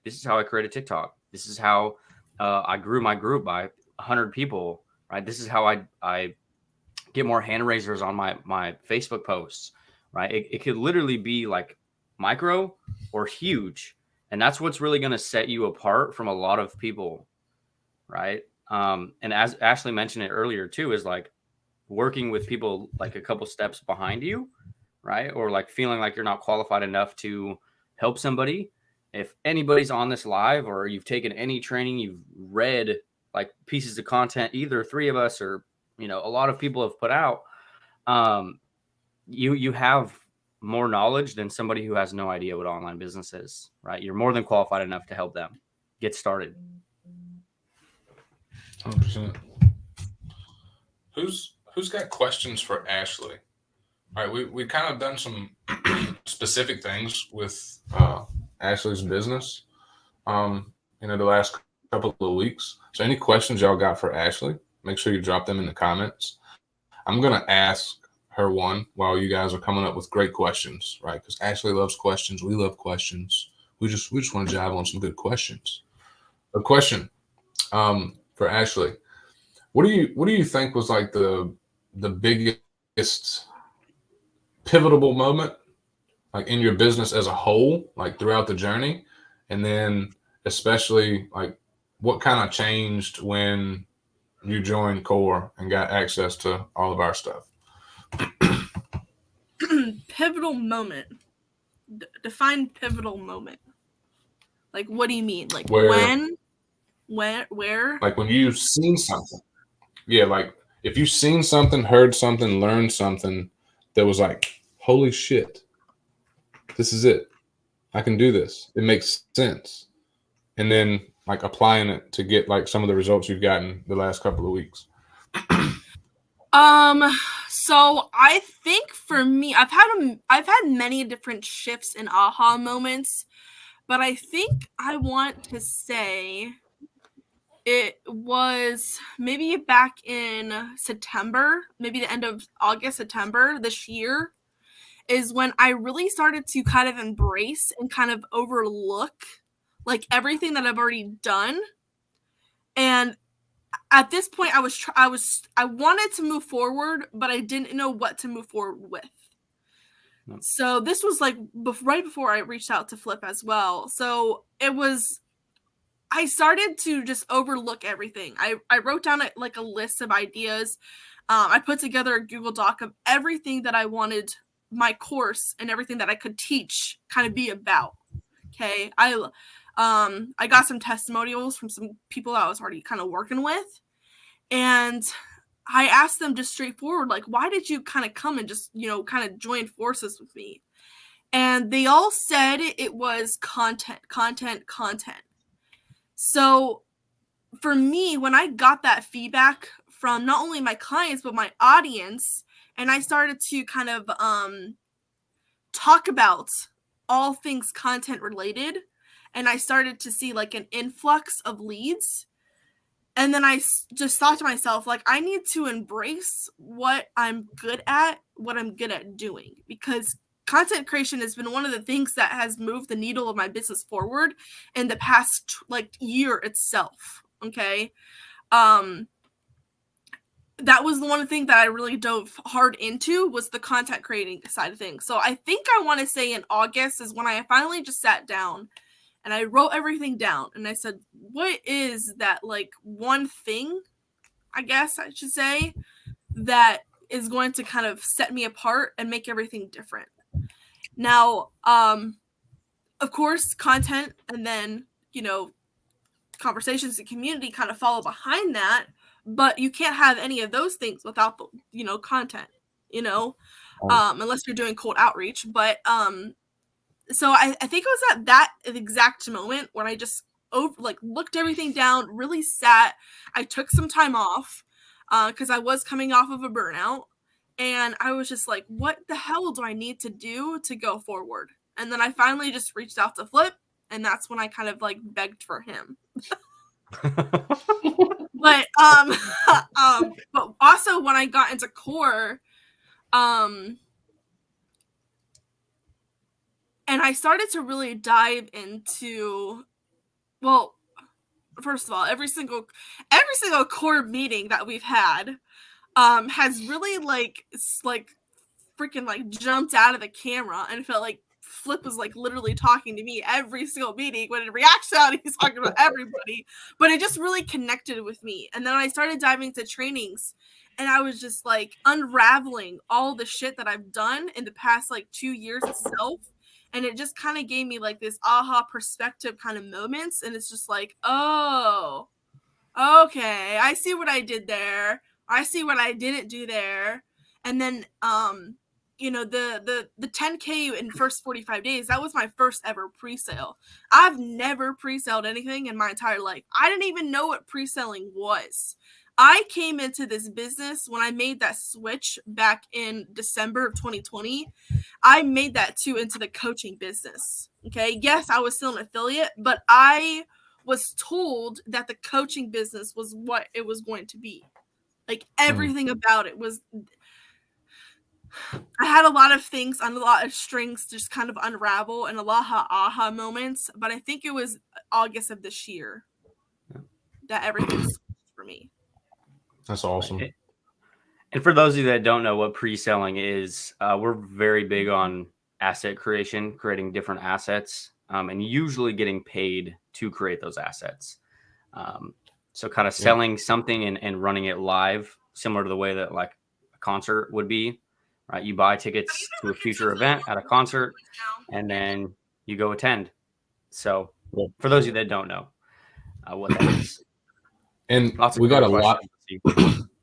create a TikTok. This is how I grew my group by 100 people, right? This is how I get more hand raisers on my Facebook posts, right? It could literally be like micro or huge. And that's what's really going to set you apart from a lot of people, right? And as Ashlee mentioned it earlier too, is like working with people like a couple steps behind you, right? Or like feeling like you're not qualified enough to help somebody. If anybody's on this live or you've taken any training, you've read like pieces of content, either three of us or, you know, a lot of people have put out, you have more knowledge than somebody who has no idea what online business is, right? You're more than qualified enough to help them get started. 100%. Who's got questions for Ashlee? All right, we kind of done some specific things with Ashlee's business, the last couple of weeks. So any questions y'all got for Ashlee, make sure you drop them in the comments. I'm gonna ask her one while you guys are coming up with great questions, right? Because Ashlee loves questions. We love questions. We just want to jive on some good questions. A question for Ashlee: What do you think was like the biggest pivotal moment, like in your business as a whole, like throughout the journey, and then especially like what kind of changed when you joined Core and got access to all of our stuff? Pivotal moment. Define pivotal moment. Like, what do you mean? Like where? Like when you've seen something. Yeah, like if you've seen something, heard something, learned something that was like, holy shit, this is it. I can do this. It makes sense. And then like applying it to get like some of the results you've gotten the last couple of weeks. So I think for me, I've had many different shifts and aha moments, but I think I want to say it was maybe back in September, maybe the end of August, September this year, is when I really started to kind of embrace and kind of overlook like everything that I've already done. And at this point, I wanted to move forward, but I didn't know what to move forward with. No. So this was like right before I reached out to Flip as well. So I started to just overlook everything. I wrote down like a list of ideas. I put together a Google Doc of everything that I wanted my course and everything that I could teach kind of be about. Okay. I got some testimonials from some people I was already kind of working with. And I asked them just straightforward, like, why did you kind of come and just, kind of join forces with me? And they all said it was content. So for me, when I got that feedback from not only my clients, but my audience, and I started to kind of talk about all things content related, and I started to see like an influx of leads. And then I just thought to myself, like, I need to embrace what I'm good at doing, because content creation has been one of the things that has moved the needle of my business forward in the past like year itself. Okay. That was the one thing that I really dove hard into, was the content creating side of things. So I think I want to say in August is when I finally just sat down and I wrote everything down, and I said, what is that like one thing, I guess I should say, that is going to kind of set me apart and make everything different? Now, of course, content, and then, conversations and community kind of follow behind that, but you can't have any of those things without the, content, unless you're doing cold outreach. But, so I think it was at that exact moment when I just looked everything down, really sat. I took some time off because I was coming off of a burnout. And I was just like, what the hell do I need to do to go forward? And then I finally just reached out to Flip. And that's when I kind of like begged for him. But but also when I got into core, and I started to really dive into, well, first of all, every single core meeting that we've had has really like freaking like jumped out of the camera and felt like Flip was like literally talking to me every single meeting. When in reality, he's talking to everybody. But it just really connected with me. And then I started diving into trainings, and I was just like unraveling all the shit that I've done in the past like 2 years itself. And it just kind of gave me like this aha perspective kind of moments. And it's just like, oh, okay, I see what I did there. I see what I didn't do there. And then you know, the 10K in first 45 days, that was my first ever pre-sale. I've never pre-sold anything in my entire life. I didn't even know what pre-selling was. I came into this business when I made that switch back in December of 2020. I made that too into the coaching business. Okay. Yes, I was still an affiliate, but I was told that the coaching business was what it was going to be. Like everything about it was, I had a lot of things on a lot of strings just kind of unravel and a lot of aha moments, but I think it was August of this year that everything switched for me. That's awesome. And for those of you that don't know what pre-selling is, we're very big on asset creation, creating different assets, and usually getting paid to create those assets. So kind of selling something and running it live, similar to the way that like a concert would be, right? You buy tickets to a future event at a concert, and then you go attend. So for those of you that don't know what that is. And we got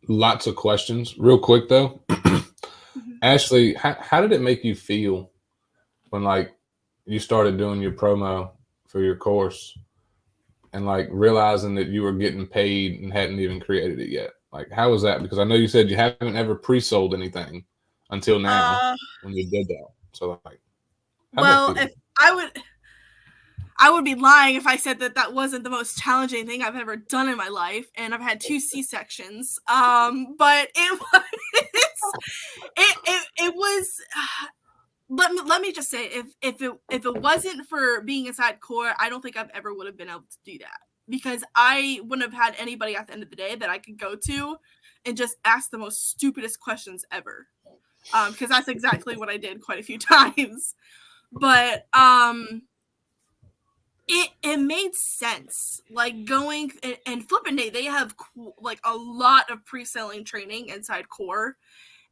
lots of questions. Real quick though, Ashlee, how did it make you feel when like you started doing your promo for your course and like realizing that you were getting paid and hadn't even created it yet? Like, how was that? Because I know you said you haven't ever pre-sold anything until now when you did that. So like, well, if I would be lying if I said that that wasn't the most challenging thing I've ever done in my life, and I've had 2 C-sections. But it was. Let me just say, if it wasn't for being inside core, I don't think I've ever would have been able to do that, because I wouldn't have had anybody at the end of the day that I could go to and just ask the most stupidest questions ever. Because that's exactly what I did quite a few times. But it made sense, like going and Flip and Nate, they have like a lot of pre-selling training inside core.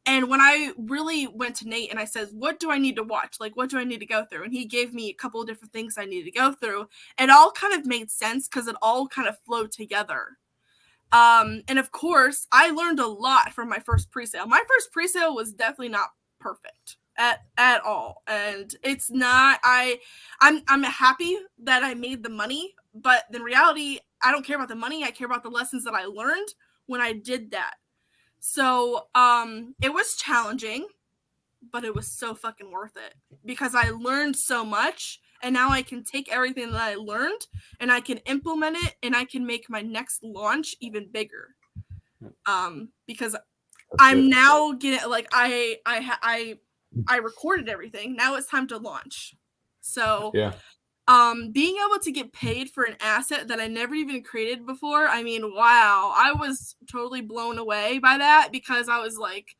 And when I really went to Nate and I said, what do I need to watch? Like, what do I need to go through? And he gave me a couple of different things I needed to go through. It all kind of made sense because it all kind of flowed together. And of course, I learned a lot from my first pre-sale. My first pre-sale was definitely not perfect at all. And it's not, I'm happy that I made the money, but in reality, I don't care about the money. I care about the lessons that I learned when I did that. So, it was challenging, but it was so fucking worth it because I learned so much, and now I can take everything that I learned and I can implement it, and I can make my next launch even bigger. Because I'm now getting like I recorded everything. Now it's time to launch. So being able to get paid for an asset that I never even created before, I mean, wow, I was totally blown away by that, because I was like,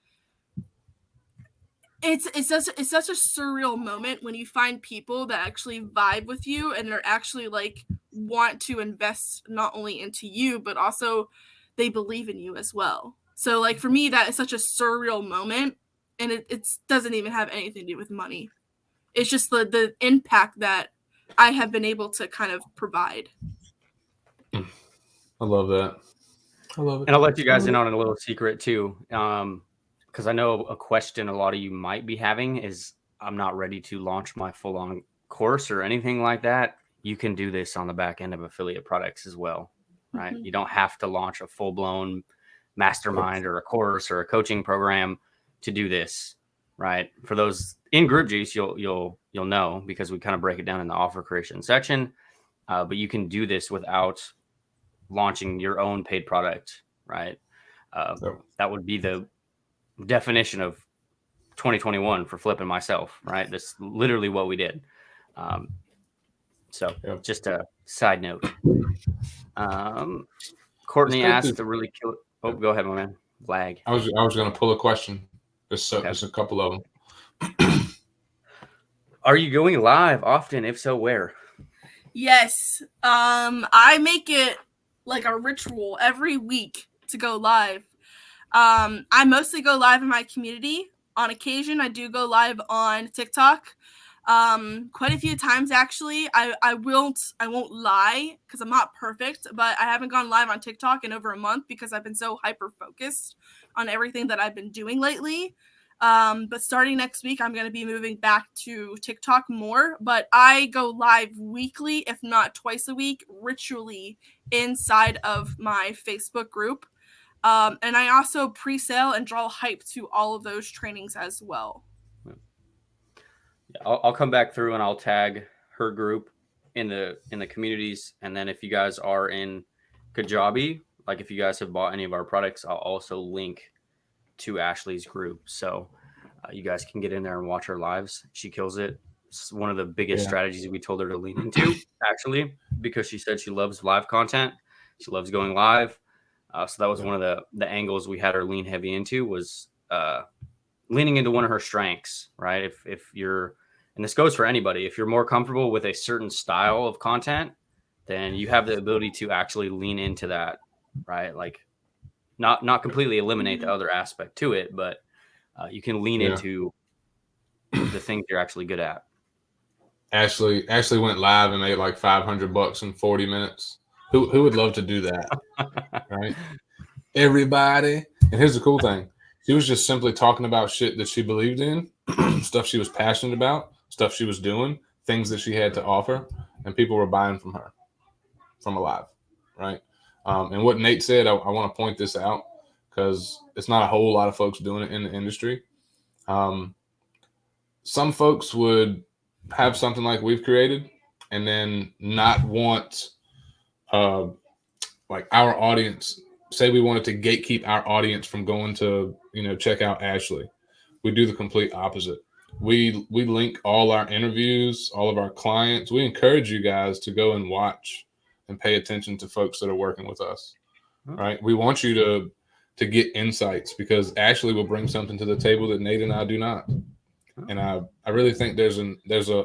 it's such a surreal moment when you find people that actually vibe with you and they're actually like want to invest not only into you, but also they believe in you as well. So like for me, that is such a surreal moment, and it doesn't even have anything to do with money. It's just the impact that I have been able to kind of provide. I love that. I love it. And I'll let you guys in on a little secret too. Because I know a question a lot of you might be having is, I'm not ready to launch my full-on course or anything like that. you can do this on the back end of affiliate products as well, right? Mhm. You don't have to launch a full-blown mastermind or a course or a coaching program to do this, right? For those in Group Juice, you'll know, because we kind of break it down in the offer creation section. But you can do this without launching your own paid product, right? That would be the definition of 2021 for Flip and myself, right? That's literally what we did. Just a side note. Courtney asked to really kill. Oh, go ahead, my man. Lag. I was going to pull a question. Just a couple of them. Are you going live often? If so, where? Yes. I make it like a ritual every week to go live. I mostly go live in my community. On occasion, I do go live on TikTok. Quite a few times actually. I won't lie because I'm not perfect, but I haven't gone live on TikTok in over a month because I've been so hyper focused on everything that I've been doing lately. But starting next week, I'm going to be moving back to TikTok more, but I go live weekly, if not twice a week, ritually inside of my Facebook group. And I also pre-sale and draw hype to all of those trainings as well. I'll come back through and I'll tag her group in the communities. And then if you guys are in Kajabi, like if you guys have bought any of our products, I'll also link to Ashlee's group. So you guys can get in there and watch her lives. She kills it. It's one of the biggest strategies we told her to lean into, actually, because she said she loves live content. She loves going live. So that was one of the angles we had her lean heavy into, was leaning into one of her strengths, right? If you're, and this goes for anybody, if you're more comfortable with a certain style of content, then you have the ability to actually lean into that, right? Like not completely eliminate the other aspect to it, but you can lean into the things you're actually good at. Ashley went live and made like $500 in 40 minutes. Who would love to do that? Right? Everybody. And here's the cool thing. She was just simply talking about shit that she believed in, stuff she was passionate about, stuff she was doing, things that she had to offer, and people were buying from her from alive, right? And what Nate said, I want to point this out because it's not a whole lot of folks doing it in the industry. Some folks would have something like we've created and then not want like our audience. Say we wanted to gatekeep our audience from going to, check out Ashlee. We do the complete opposite. We link all our interviews, all of our clients. We encourage you guys to go and watch and pay attention to folks that are working with us, right? We want you to get insights because Ashlee will bring something to the table that Nate and I do not. And I really think there's a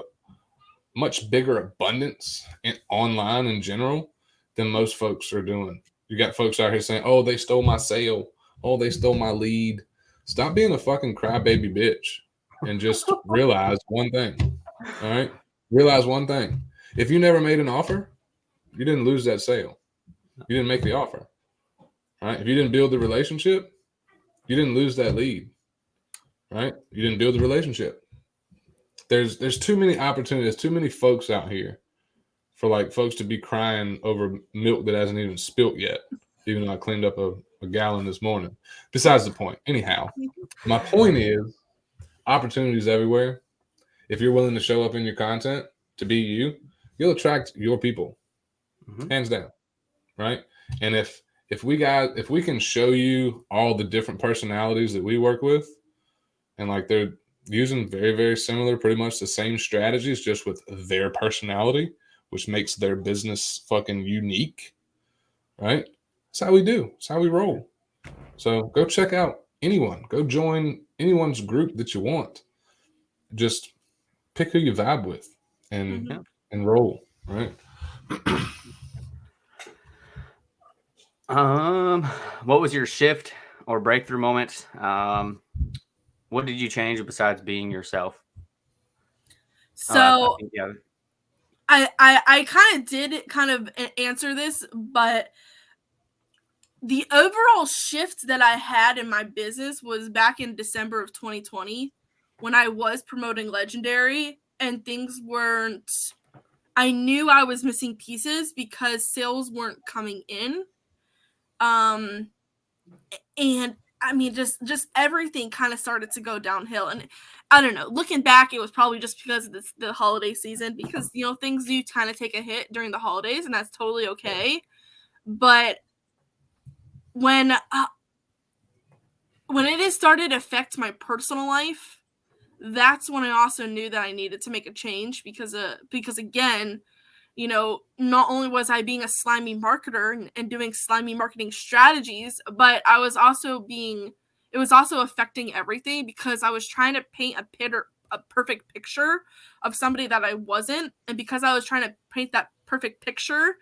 much bigger abundance online in general than most folks are doing. You got folks out here saying, "Oh, they stole my sale. Oh, they stole my lead." Stop being a fucking crybaby bitch and just realize one thing. All right? Realize one thing. If you never made an offer, you didn't lose that sale. You didn't make the offer. All right? If you didn't build the relationship, you didn't lose that lead. Right? You didn't build the relationship. There's too many opportunities, too many folks out here for like folks to be crying over milk that hasn't even spilt yet, even though I cleaned up a gallon this morning. Besides the point. Anyhow, my point is opportunities everywhere. If you're willing to show up in your content to be you, you'll attract your people. Hands down. Right? And if we can show you all the different personalities that we work with, and like they're using very, very similar, pretty much the same strategies, just with their personality, which makes their business fucking unique, right? That's how we do. That's how we roll. So go check out anyone. Go join anyone's group that you want. Just pick who you vibe with and roll, right? What was your shift or breakthrough moment? What did you change besides being yourself? So I kind of did kind of answer this, but the overall shift that I had in my business was back in December of 2020 when I was promoting Legendary and things weren't I knew I was missing pieces because sales weren't coming in. And I mean, just everything kind of started to go downhill. And I don't know, looking back, it was probably just because of the holiday season, because, you know, things do kind of take a hit during the holidays, and that's totally okay. But when it has started to affect my personal life, that's when I also knew that I needed to make a change, because again, you know, not only was I being a slimy marketer and doing slimy marketing strategies, but it was also affecting everything, because I was trying to paint a perfect picture of somebody that I wasn't. And because I was trying to paint that perfect picture,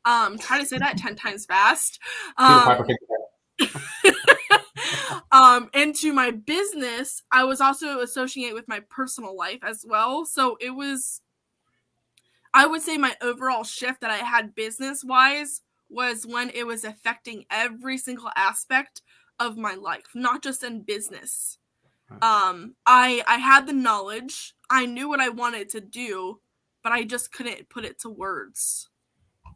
try to say that 10 times fast, into my business, I was also associated with my personal life as well. So it was, I would say, my overall shift that I had business wise was when it was affecting every single aspect of my life, not just in business. I had the knowledge, I knew what I wanted to do, but I just couldn't put it to words,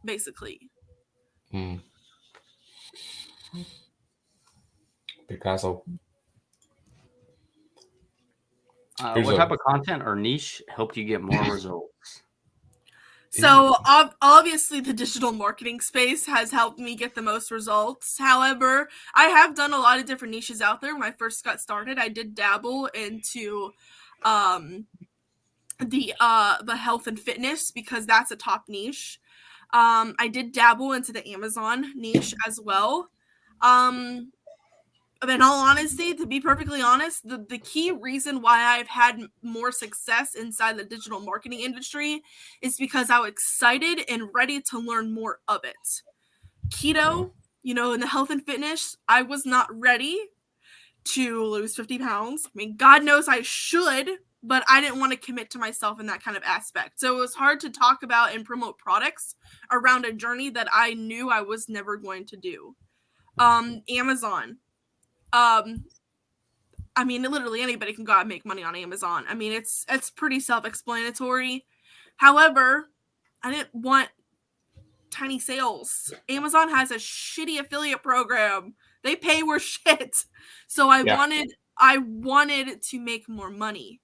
basically. Picasso. What type of content or niche helped you get more results? So obviously the digital marketing space has helped me get the most results. However, I have done a lot of different niches out there. When I first got started, I did dabble into the health and fitness, because that's a top niche. I did dabble into the Amazon niche as well. In all honesty, to be perfectly honest, the key reason why I've had more success inside the digital marketing industry is because I was excited and ready to learn more of it. Keto, you know, in the health and fitness, I was not ready to lose 50 pounds. I mean, God knows I should, but I didn't want to commit to myself in that kind of aspect. So it was hard to talk about and promote products around a journey that I knew I was never going to do. Amazon. I mean, literally anybody can go out and make money on Amazon. I mean, it's pretty self-explanatory. However, I didn't want tiny sales. Amazon has a shitty affiliate program. They pay worse shit. So I wanted to make more money.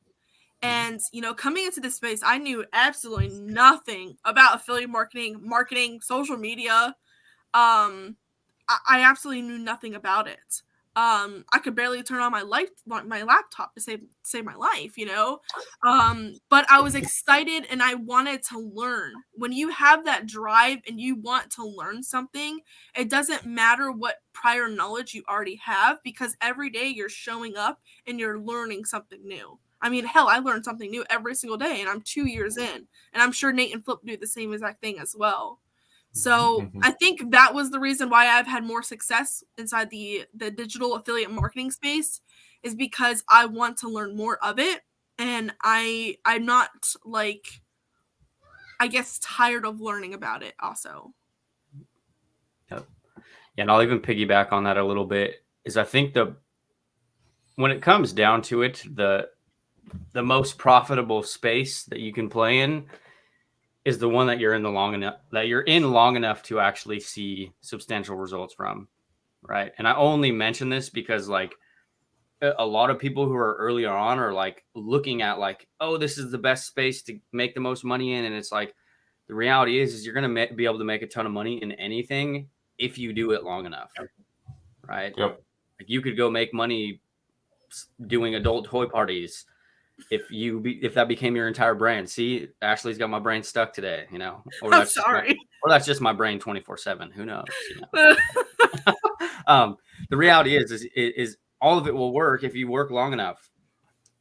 And, you know, coming into this space, I knew absolutely nothing about affiliate marketing, social media. I absolutely knew nothing about it. I could barely turn on my laptop to save my life, you know. But I was excited and I wanted to learn. When you have that drive and you want to learn something, it doesn't matter what prior knowledge you already have, because every day you're showing up and you're learning something new. I mean, hell, I learn something new every single day, and I'm 2 years in, and I'm sure Nate and Flip do the same exact thing as well. So I think that was the reason why I've had more success inside the digital affiliate marketing space, is because I want to learn more of it. And I'm not, like, I guess, tired of learning about it also. Yep. Yeah, and I'll even piggyback on that a little bit, is I think when it comes down to it, the most profitable space that you can play in is the one that you're in long enough to actually see substantial results from, right? And I only mention this because, like, a lot of people who are earlier on are like looking at like, oh, this is the best space to make the most money in, and it's like, the reality is you're going to be able to make a ton of money in anything if you do it long enough, right? Yep. Like, you could go make money doing adult toy parties if that became your entire brand. See, Ashlee's got my brain stuck today, you know. Or I'm sorry. Or that's just my brain 24/7. Who knows? You know? The reality is all of it will work if you work long enough,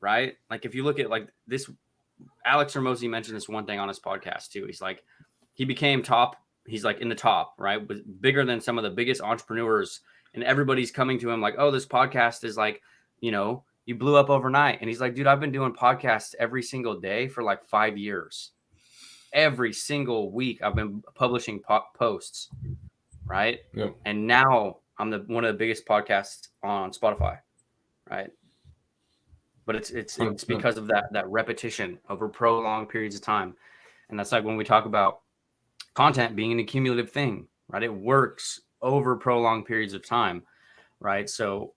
right? Like, if you look at like this, Alex Hormozi mentioned this one thing on his podcast too. He's like, he became top. He's like in the top, right? Was bigger than some of the biggest entrepreneurs, and everybody's coming to him like, oh, this podcast is like, you know, you blew up overnight. And he's like, dude, I've been doing podcasts every single day for like 5 years. Every single week I've been publishing posts, right? Yep. And now I'm one of the biggest podcasts on Spotify, right? But it's because of that repetition over prolonged periods of time. And that's like when we talk about content being an accumulative thing, right? It works over prolonged periods of time, right? So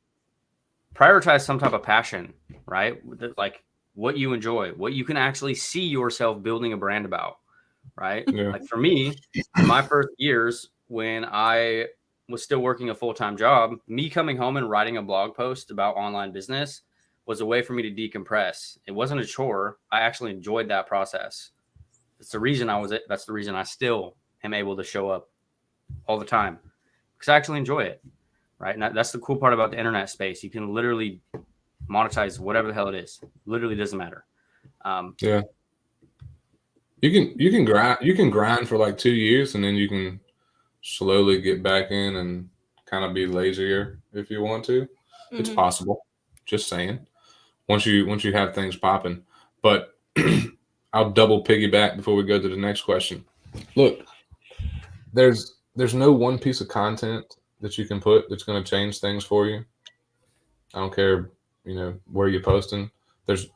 prioritize some type of passion, right? Like what you enjoy, what you can actually see yourself building a brand about, right? Yeah. Like for me, in my first years when I was still working a full-time job, me coming home and writing a blog post about online business was a way for me to decompress. It wasn't a chore. I actually enjoyed that process. That's the reason that's the reason I still am able to show up all the time, because I actually enjoy it, right? And that's the cool part about the internet space. You can literally monetize whatever the hell it is. Literally doesn't matter. Yeah. You can grind for like 2 years, and then you can slowly get back in and kind of be lazier if you want to. It's possible. Just saying. Once you have things popping. But I'll double piggyback before we go to the next question. Look, there's no one piece of content that you can put that's going to change things for you. I don't care, where you're posting. There's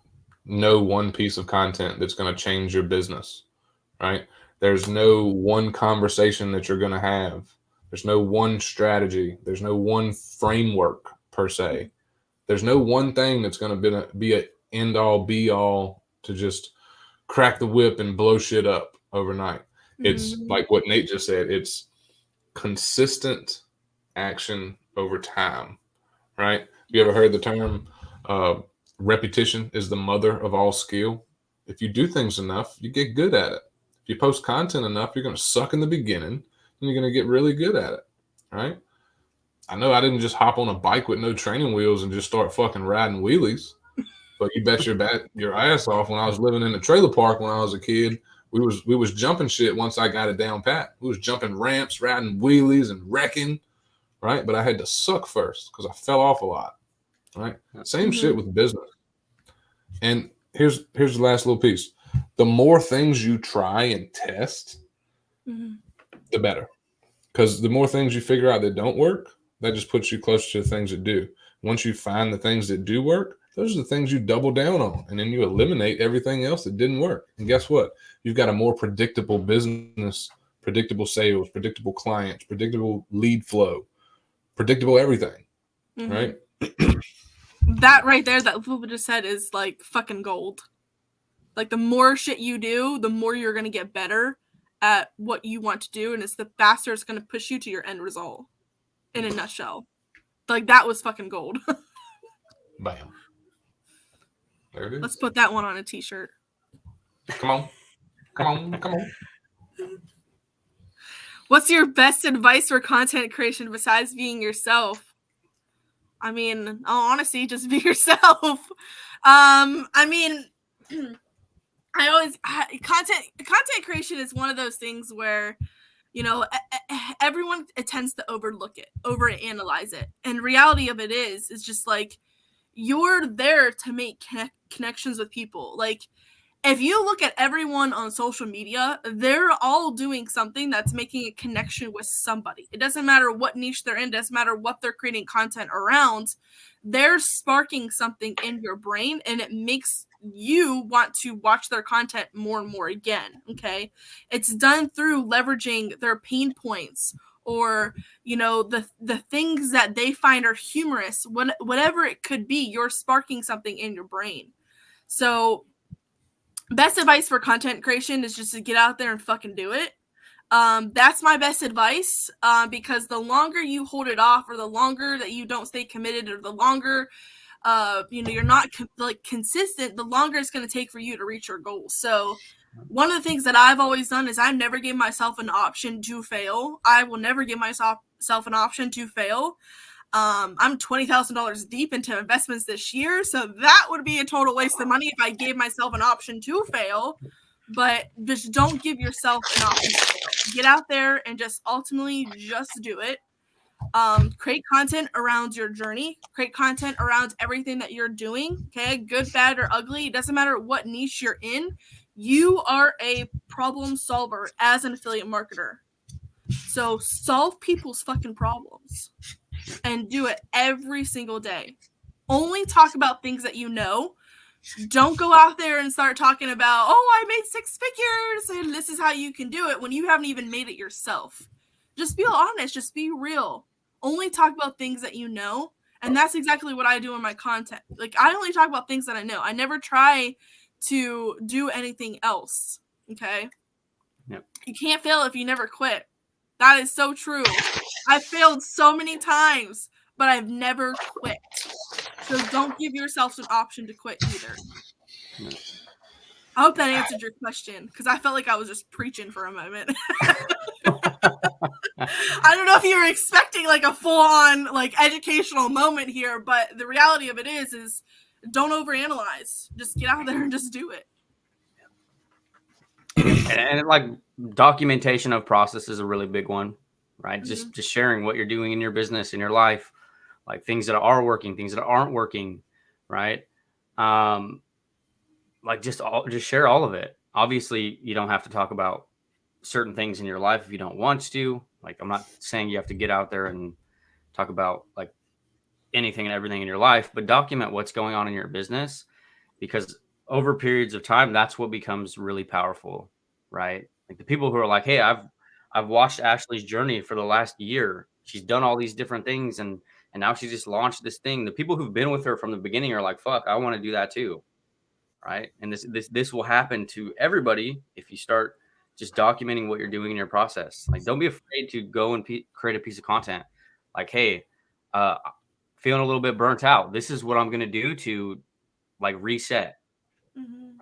no one piece of content that's going to change your business, right? There's no one conversation that you're going to have. There's no one strategy. There's no one framework per se. There's no one thing that's going to be an end all be all to just crack the whip and blow shit up overnight. It's like what Nate just said. It's consistent action over time, right? You ever heard the term repetition is the mother of all skill? If you do things enough, you get good at it. If you post content enough, you're going to suck in the beginning and you're going to get really good at it, right? I know I didn't just hop on a bike with no training wheels and just start fucking riding wheelies, but you bet your ass off when I was living in the trailer park when I was a kid. We was jumping shit once I got it down pat. We was jumping ramps, riding wheelies and wrecking, right? But I had to suck first because I fell off a lot, right? Same shit with business. And here's the last little piece. The more things you try and test, the better. Because the more things you figure out that don't work, that just puts you closer to the things that do. Once you find the things that do work, those are the things you double down on. And then you eliminate everything else that didn't work. And guess what? You've got a more predictable business, predictable sales, predictable clients, predictable lead flow, predictable everything, right? That right there, that Lupa just said, is like fucking gold. Like the more shit you do, the more you're going to get better at what you want to do. And it's the faster it's going to push you to your end result. In a nutshell. Like that was fucking gold. Bam. There it is. Let's put that one on a t-shirt. Come on. What's your best advice for content creation besides being yourself? I mean, in all honesty, just be yourself. Content creation is one of those things where, everyone tends to overlook it, overanalyze it. And reality of it is just like, you're there to make connections with people. Like, if you look at everyone on social media, they're all doing something that's making a connection with somebody. It doesn't matter what niche they're in, doesn't matter what they're creating content around. They're sparking something in your brain, and it makes you want to watch their content more and more again, okay? It's done through leveraging their pain points or, the things that they find are humorous. Whatever it could be, you're sparking something in your brain. So best advice for content creation is just to get out there and fucking do it. That's my best advice, because the longer you hold it off, or the longer that you don't stay committed, or the longer you're not consistent, the longer it's going to take for you to reach your goals. So one of the things that I've always done is I never give myself an option to fail. I will never give myself an option to fail. I'm $20,000 deep into investments this year, so that would be a total waste of money if I gave myself an option to fail. But just don't give yourself an option to fail. Get out there and just ultimately just do it. Create content around your journey. Create content around everything that you're doing. Okay, good, bad, or ugly. It doesn't matter what niche you're in. You are a problem solver as an affiliate marketer. So solve people's fucking problems. And do it every single day. Only talk about things that you know. Don't go out there and start talking about, oh, I made 6 figures and this is how you can do it when you haven't even made it yourself. Just be honest. Just be real. Only talk about things that you know. And that's exactly what I do in my content. Like, I only talk about things that I know. I never try to do anything else. Okay? Yep. You can't fail if you never quit. That is so true. I've failed so many times, but I've never quit. So don't give yourself an option to quit either. I hope that answered your question, because I felt like I was just preaching for a moment. I don't know if you were expecting like a full-on like educational moment here, but the reality of it is don't overanalyze. Just get out there and just do it. And like documentation of process is a really big one, right? Just sharing what you're doing in your business, in your life, like things that are working, things that aren't working, right? Like just share all of it. Obviously, you don't have to talk about certain things in your life if you don't want to. Like, I'm not saying you have to get out there and talk about like anything and everything in your life, but document what's going on in your business, because over periods of time, that's what becomes really powerful, right? Like the people who are like, hey, I've watched Ashlee's journey for the last year. She's done all these different things and now she just launched this thing. The people who've been with her from the beginning are like, fuck, I want to do that too. Right. And this will happen to everybody if you start just documenting what you're doing in your process. Like, don't be afraid to go and create a piece of content. Like, hey, feeling a little bit burnt out. This is what I'm going to do to like reset.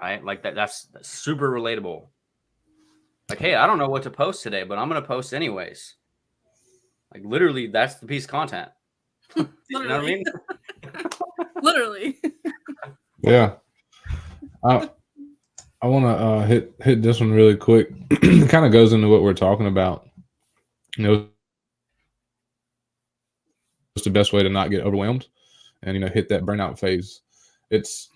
Right. Like that's super relatable. Like, hey, I don't know what to post today, but I'm going to post anyways. Like, literally, that's the piece of content. You know what I mean? Literally. Yeah. I want to hit this one really quick. It kind of goes into what we're talking about. You know, it's the best way to not get overwhelmed and, you know, hit that burnout phase. It's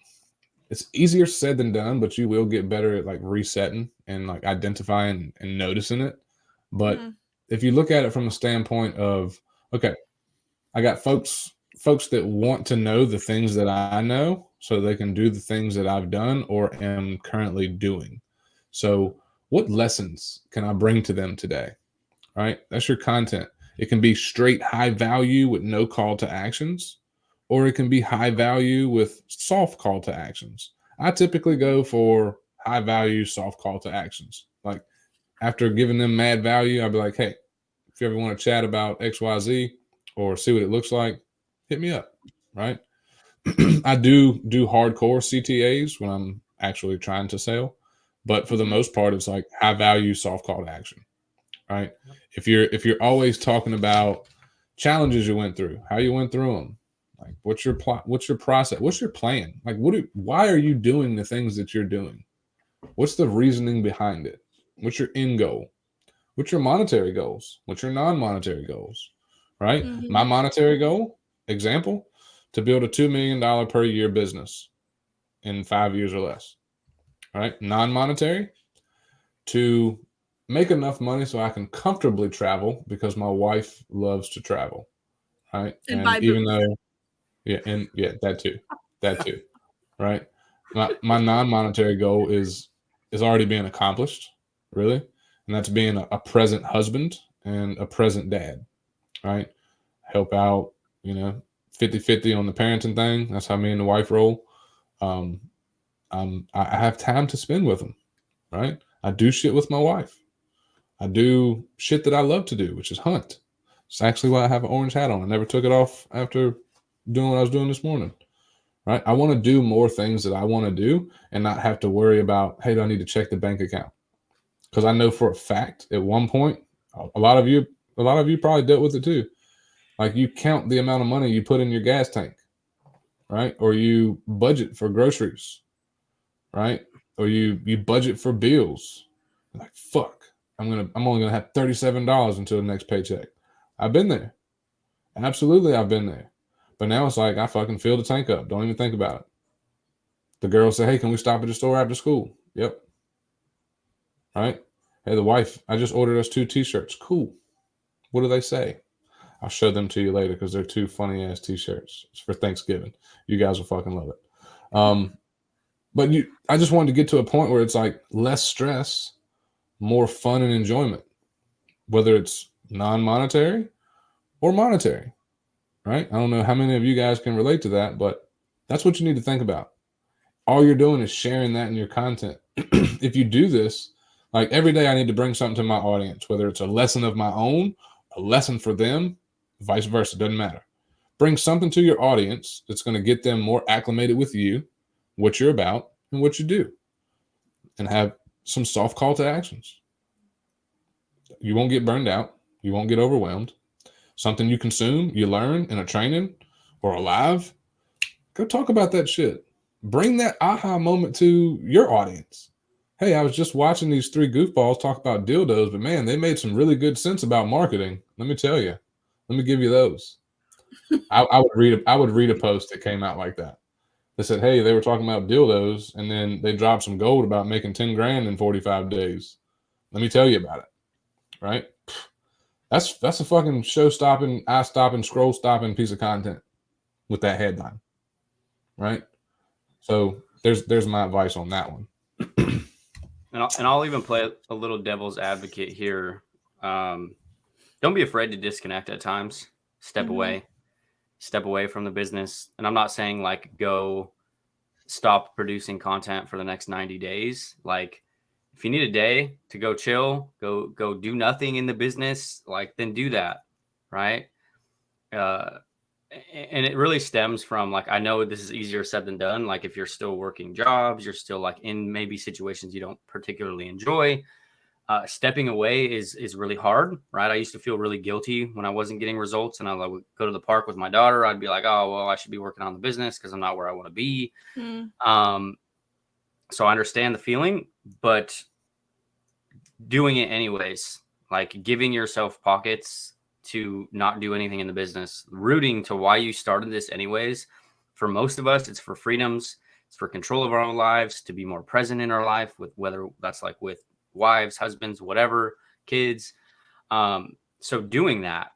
easier said than done, but you will get better at like resetting and like identifying and noticing it. But if you look at it from a standpoint of, okay, I got folks that want to know the things that I know so they can do the things that I've done or am currently doing. So what lessons can I bring to them today? Right? That's your content. It can be straight high value with no call to actions, or it can be high value with soft call to actions. I typically go for high value, soft call to actions. Like after giving them mad value, I'll be like, hey, if you ever want to chat about XYZ or see what it looks like, hit me up, right? I do hardcore CTAs when I'm actually trying to sell, but for the most part, it's like high value, soft call to action, right? If you're always talking about challenges you went through, how you went through them, like what's your plot, what's your process, what's your plan, like why are you doing the things that you're doing? What's the reasoning behind it? What's your end goal? What's your monetary goals? What's your non-monetary goals? Right? My monetary goal, example, to build a $2 million per year business in 5 years or less. Right? Non-monetary, to make enough money so I can comfortably travel because my wife loves to travel. Right? And even though, that too. Right? My non-monetary goal is already being accomplished, really. And that's being a present husband and a present dad, right? Help out, 50-50 on the parenting thing. That's how me and the wife roll. I have time to spend with them, right? I do shit with my wife. I do shit that I love to do, which is hunt. It's actually why I have an orange hat on. I never took it off after doing what I was doing this morning, right? I want to do more things that I want to do and not have to worry about, hey, do I need to check the bank account? Because I know for a fact at one point, a lot of you probably dealt with it too. Like you count the amount of money you put in your gas tank, right? Or you budget for groceries, right? Or you budget for bills. Like, fuck, I'm only gonna have $37 until the next paycheck. I've been there. Absolutely, I've been there. But now it's like I fucking fill the tank up. Don't even think about it. The girls say, hey, can we stop at the store after school? Yep. Right? Hey, the wife, I just ordered us 2 t-shirts. Cool. What do they say? I'll show them to you later because they're 2 funny ass t-shirts. It's for Thanksgiving. You guys will fucking love it. But I just wanted to get to a point where it's like less stress, more fun and enjoyment, whether it's non-monetary or monetary, right? I don't know how many of you guys can relate to that, but that's what you need to think about. All you're doing is sharing that in your content. If you do this, like every day I need to bring something to my audience, whether it's a lesson of my own, a lesson for them, vice versa, doesn't matter. Bring something to your audience that's going to get them more acclimated with you, what you're about, and what you do. And have some soft call to actions. You won't get burned out. You won't get overwhelmed. Something you consume, you learn in a training or a live, go talk about that shit. Bring that aha moment to your audience. Hey, I was just watching these 3 goofballs talk about dildos, but man, they made some really good sense about marketing. Let me tell you. Let me give you those. I would read a post that came out like that. They said, hey, they were talking about dildos, and then they dropped some gold about making 10 grand in 45 days. Let me tell you about it. Right? That's a fucking show-stopping, eye-stopping, scroll-stopping piece of content with that headline. Right? So there's my advice on that one. And I'll even play a little devil's advocate here. Don't be afraid to disconnect at times. Step away from the business. And I'm not saying like go stop producing content for the next 90 days. Like if you need a day to go chill, go do nothing in the business, like then do that. Right. And it really stems from like, I know this is easier said than done. Like if you're still working jobs, you're still like in maybe situations you don't particularly enjoy. Stepping away is really hard, right? I used to feel really guilty when I wasn't getting results, and I would go to the park with my daughter. I'd be like, oh, well, I should be working on the business because I'm not where I want to be. So I understand the feeling, but doing it anyways, like giving yourself pockets to not do anything in the business, rooting to why you started this anyways. For most of us, it's for freedoms. It's for control of our own lives, to be more present in our life, with whether that's like with wives, husbands, whatever, kids. So doing that,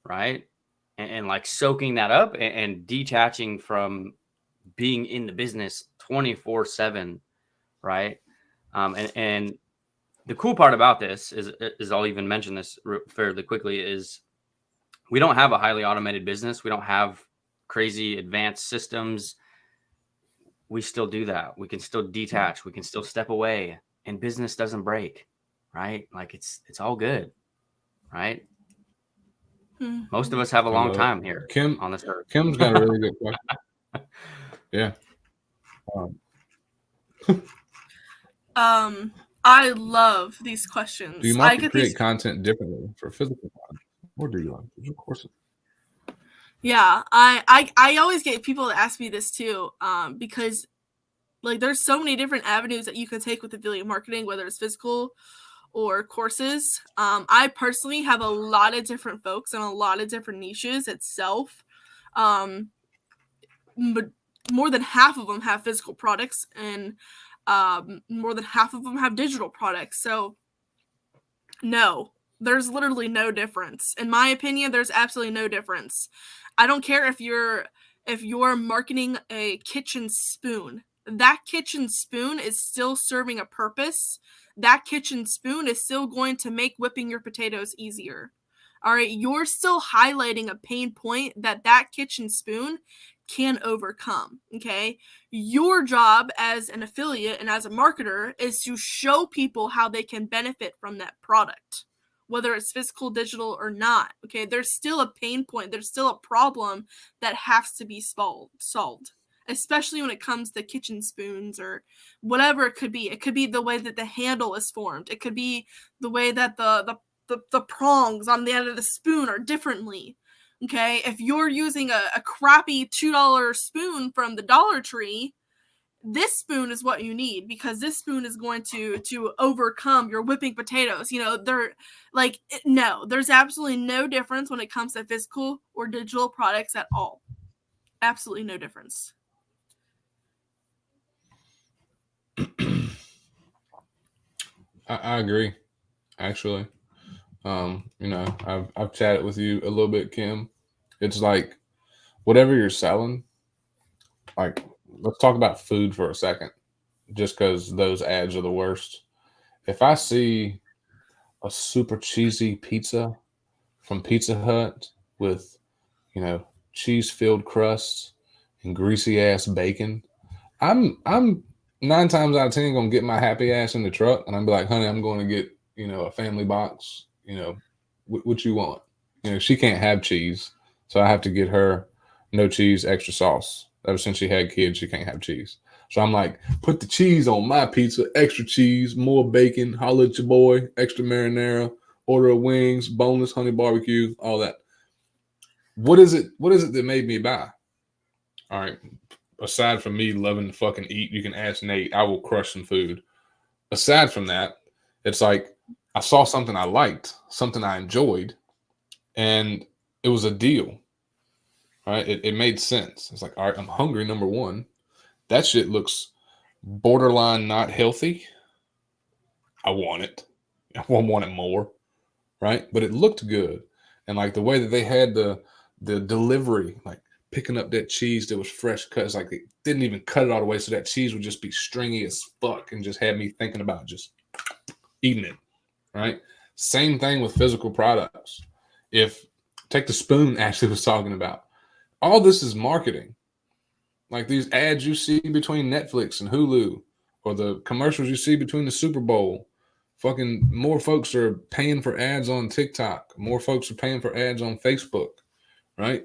right? And like soaking that up and detaching from being in the business 24/7, right? And the cool part about this is I'll even mention this fairly quickly, is we don't have a highly automated business. We don't have crazy advanced systems. We still do that. We can still detach. We can still step away, and business doesn't break, right? Like it's all good, right? Most of us have a long time here on this earth. Kim's got a really good question. Yeah. I love these questions. Do you market create content differently for physical content, or do you like digital courses? Yeah, I always get people to ask me this too, because like there's so many different avenues that you can take with affiliate marketing, whether it's physical or courses. I personally have a lot of different folks and a lot of different niches itself. But more than half of them have physical products, and more than half of them have digital products. So no, there's literally no difference. In my opinion, there's absolutely no difference. I don't care if you're marketing a kitchen spoon. That kitchen spoon is still serving a purpose. That kitchen spoon is still going to make whipping your potatoes easier. All right, you're still highlighting a pain point that kitchen spoon can overcome, okay? Your job as an affiliate and as a marketer is to show people how they can benefit from that product, whether it's physical, digital, or not, okay? There's still a pain point. There's still a problem that has to be solved, especially when it comes to kitchen spoons or whatever it could be. It could be the way that the handle is formed. It could be the way that the prongs on the end of the spoon are differently. Okay, if you're using a crappy $2 spoon from the Dollar Tree, this spoon is what you need, because this spoon is going to overcome your whipping potatoes. You know, there's absolutely no difference when it comes to physical or digital products at all. Absolutely no difference. I agree, actually. I've chatted with you a little bit, Kim. It's like whatever you're selling, like let's talk about food for a second. just because those ads are the worst. If I see a super cheesy pizza from Pizza Hut with, cheese filled crusts and greasy ass bacon, I'm 9 times out of 10 gonna get my happy ass in the truck and I'm be like, honey, I'm going to get, a family box, what you want? She can't have cheese, so I have to get her no cheese, extra sauce. Ever since she had kids, she can't have cheese. So I'm like, put the cheese on my pizza, extra cheese, more bacon, holla at your boy, extra marinara, order of wings, boneless honey barbecue, all that. What is it that made me buy? All right. Aside from me loving to fucking eat, you can ask Nate, I will crush some food. Aside from that, it's like I saw something I liked, something I enjoyed, and it was a deal. Right? It made sense. It's like, all right, I'm hungry, number one. That shit looks borderline not healthy. I want it. I want it more. Right? But it looked good. And like the way that they had the delivery, like picking up that cheese that was fresh cut, it's like they didn't even cut it all the way, so that cheese would just be stringy as fuck and just had me thinking about just eating it. Right? Same thing with physical products. Take the spoon Ashley was talking about. All this is marketing. Like these ads you see between Netflix and Hulu, or the commercials you see between the Super Bowl. Fucking more folks are paying for ads on TikTok. More folks are paying for ads on Facebook, right?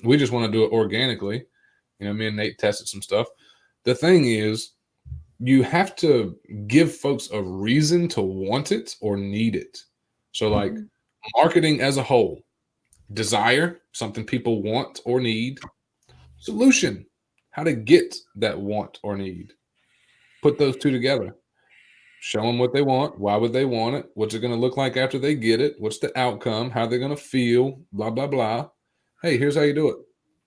We just want to do it organically. Me and Nate tested some stuff. The thing is, you have to give folks a reason to want it or need it. So like marketing as a whole, desire, something people want or need. Solution, how to get that want or need. Put those two together. Show them what they want. Why would they want it? What's it going to look like after they get it? What's the outcome? How they're going to feel? Blah, blah, blah. Hey, here's how you do it.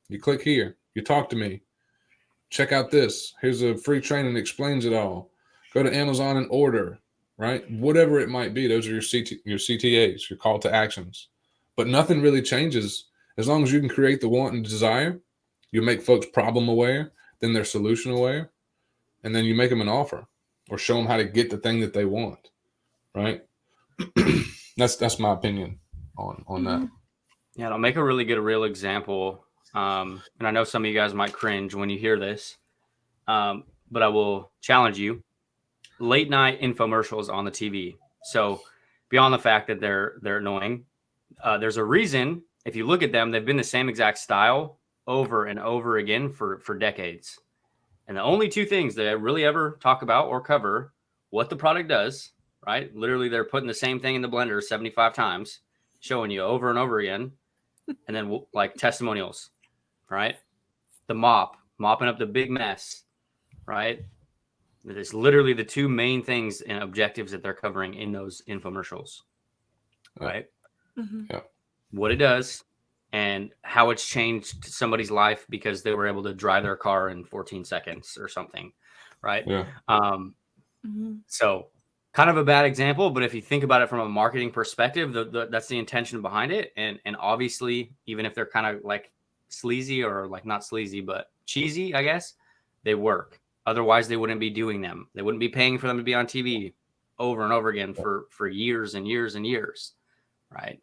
You click here. You talk to me. Check out this. Here's a free training that explains it all. Go to Amazon and order, right? Whatever it might be. Those are your CTAs, your call to actions. But nothing really changes. As long as you can create the want and desire, you make folks problem aware, then they're solution aware, and then you make them an offer or show them how to get the thing that they want, right? That's my opinion on that. Yeah, I'll make a really good real example. And I know some of you guys might cringe when you hear this, but I will challenge you. Late night infomercials on the TV. So beyond the fact that they're annoying, there's a reason. If you look at them, they've been the same exact style over and over again for decades. And the only two things that I really ever talk about or cover what the product does, right? Literally, they're putting the same thing in the blender 75 times, showing you over and over again. And then like testimonials, right? The mopping up the big mess, right? It is literally the two main things and objectives that they're covering in those infomercials, right? Mm-hmm. Yeah. What it does and how it's changed somebody's life because they were able to drive their car in 14 seconds or something, right? Yeah. So kind of a bad example, but if you think about it from a marketing perspective, that's the intention behind it. And obviously, even if they're kind of like sleazy or like not sleazy, but cheesy, I guess, they work. Otherwise, they wouldn't be doing them. They wouldn't be paying for them to be on TV over and over again for years and years and years, right?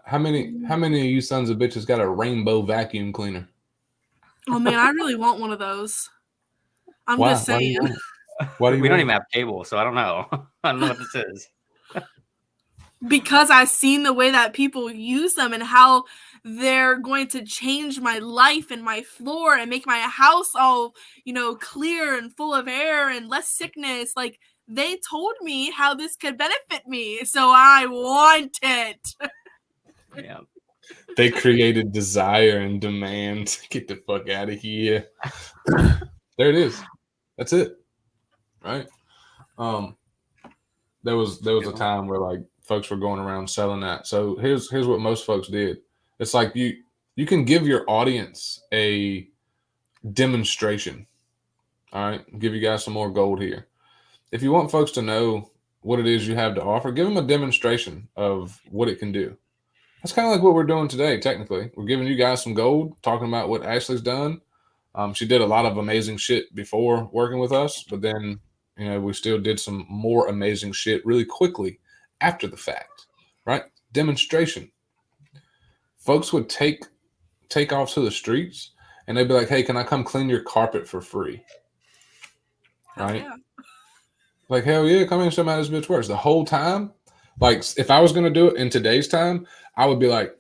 How many of you sons of bitches got a rainbow vacuum cleaner? Oh man, I really want one of those. I'm just saying. We don't even have cable, so I don't know. I don't know what this is. Because I've seen the way that people use them and how they're going to change my life and my floor and make my house all, clear and full of air and less sickness. Like they told me how this could benefit me, so I want it. Yeah. They created desire and demand. Get the fuck out of here. There it is. That's it. Right. There was a time where like folks were going around selling that. So here's what most folks did. It's like you can give your audience a demonstration. All right. I'll give you guys some more gold here. If you want folks to know what it is you have to offer, give them a demonstration of what it can do. That's kind of like what we're doing today. Technically, we're giving you guys some gold, talking about what Ashley's done. She did a lot of amazing shit before working with us, but then, we still did some more amazing shit really quickly after the fact, right? Demonstration. Folks would take off to the streets and they'd be like, hey, can I come clean your carpet for free? Hell Right? yeah. Like, hell yeah, come in and show me how this bitch works. The whole time, like, if I was going to do it in today's time, I would be like,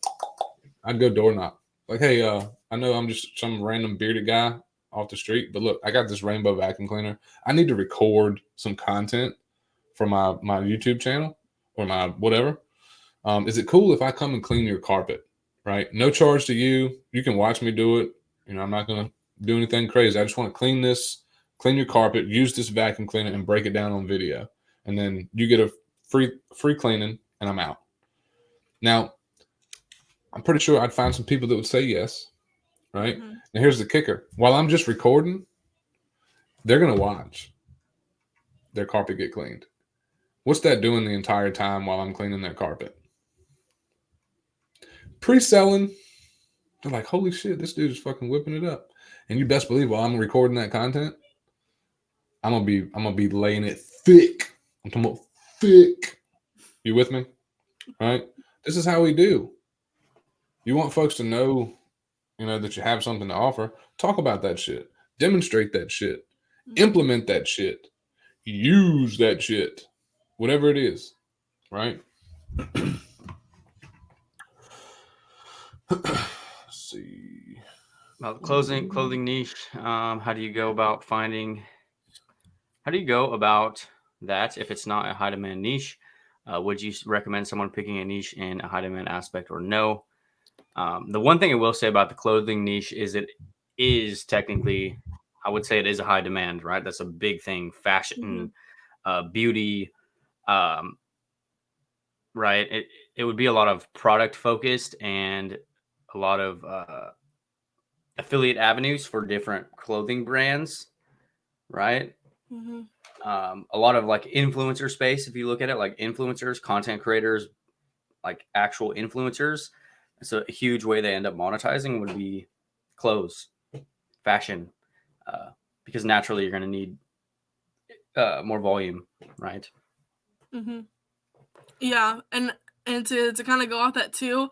I'd go door knock. Like, hey, I know I'm just some random bearded guy off the street, but look, I got this rainbow vacuum cleaner. I need to record some content for my YouTube channel or my whatever. Is it cool if I come and clean your carpet? Right? No charge to you. You can watch me do it. I'm not going to do anything crazy. I just want to clean your carpet, use this vacuum cleaner and break it down on video. And then you get a free cleaning and I'm out. Now, I'm pretty sure I'd find some people that would say yes, right? Mm-hmm. And here's the kicker. While I'm just recording, they're going to watch their carpet get cleaned. What's that doing the entire time while I'm cleaning their carpet? Pre-selling. They're like, holy shit, this dude is fucking whipping it up. And you best believe while I'm recording that content, I'm gonna be laying it thick. I'm talking about thick. You with me? Right? This is how we do. You want folks to know, that you have something to offer. Talk about that shit. Demonstrate that shit. Implement that shit. Use that shit. Whatever it is. Right? Let's see. About clothing niche. How do you go about that if it's not a high demand niche? Would you recommend someone picking a niche in a high demand aspect or no? The one thing I will say about the clothing niche is it is technically, I would say it is a high demand, right? That's a big thing. Fashion, beauty, right? It would be a lot of product focused and a lot of affiliate avenues for different clothing brands, right? Mm-hmm. A lot of like influencer space, if you look at it, like influencers, content creators, like actual influencers. So a huge way they end up monetizing would be clothes, fashion, because naturally you're going to need more volume, right? Mm-hmm. Yeah, and to kind of go off that too,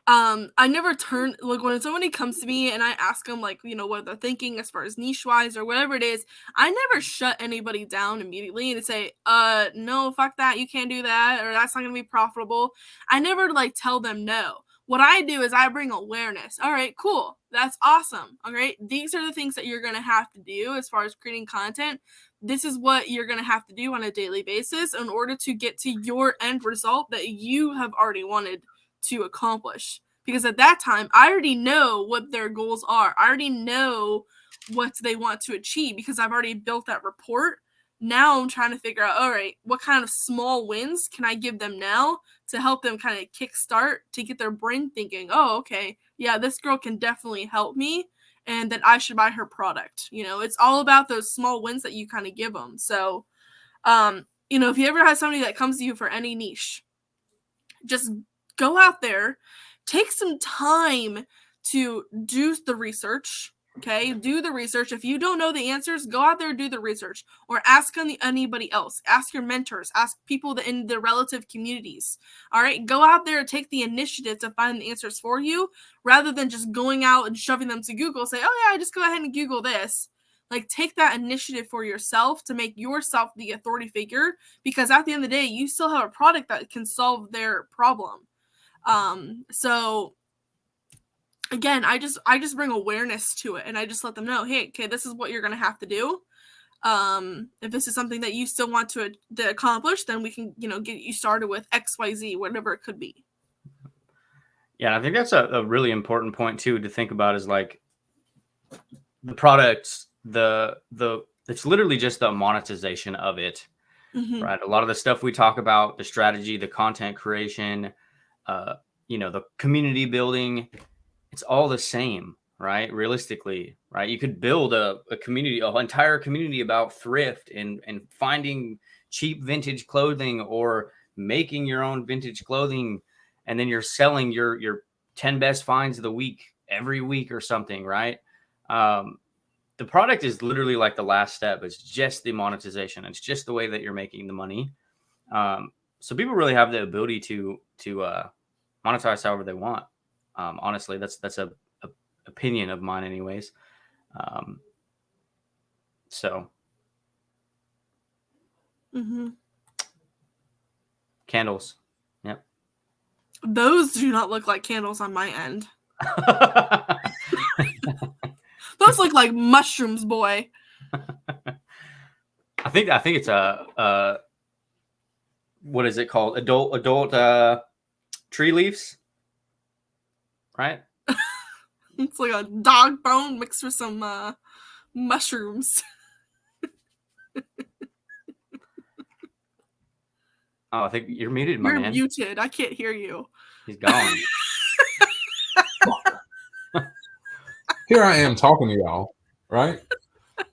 I never turn like when somebody comes to me and I ask them like what they're thinking as far as niche wise or whatever it is, I never shut anybody down immediately and say no, fuck that, you can't do that, or that's not gonna be profitable. I never like tell them no. What I do is I bring awareness. All right, cool, that's awesome. All right, these are the things that you're gonna have to do as far as creating content. This is what you're going to have to do on a daily basis in order to get to your end result that you have already wanted to accomplish. Because at that time, I already know what their goals are. I already know what they want to achieve because I've already built that report. Now I'm trying to figure out, all right, what kind of small wins can I give them now to help them kind of kickstart to get their brain thinking, oh, okay, yeah, this girl can definitely help me, and that I should buy her product. It's all about those small wins that you kind of give them. So, if you ever have somebody that comes to you for any niche, just go out there, take some time to do the research. Okay, do the research. If you don't know the answers, go out there and do the research, or ask anybody else. Ask your mentors. Ask people in the relative communities. All right, go out there and take the initiative to find the answers for you, rather than just going out and shoving them to Google. Say, oh yeah, just go ahead and Google this. Like, take that initiative for yourself to make yourself the authority figure, because at the end of the day, you still have a product that can solve their problem. So again, I just bring awareness to it, and I just let them know, hey, okay, this is what you're going to have to do. If this is something that you still want to accomplish, then we can, get you started with XYZ, whatever it could be. Yeah, I think that's a really important point too to think about, is like the products, it's literally just the monetization of it, right? A lot of the stuff we talk about, the strategy, the content creation, the community building, it's all the same, right? Realistically, right? You could build a community, an entire community about thrift and finding cheap vintage clothing, or making your own vintage clothing, and then you're selling your 10 best finds of the week every week or something, right? the product is literally like the last step. It's just the monetization. It's just the way that you're making the money. So people really have the ability to monetize however they want. Honestly, that's a opinion of mine, anyways. So candles, yep. Those do not look like candles on my end. Those look like mushrooms, boy. I think it's a what is it called? Adult tree leaves, right? It's like a dog bone mixed with some mushrooms. Oh, I think you're muted, my You're man. muted. I can't hear you. He's gone. Here I am talking to y'all, right?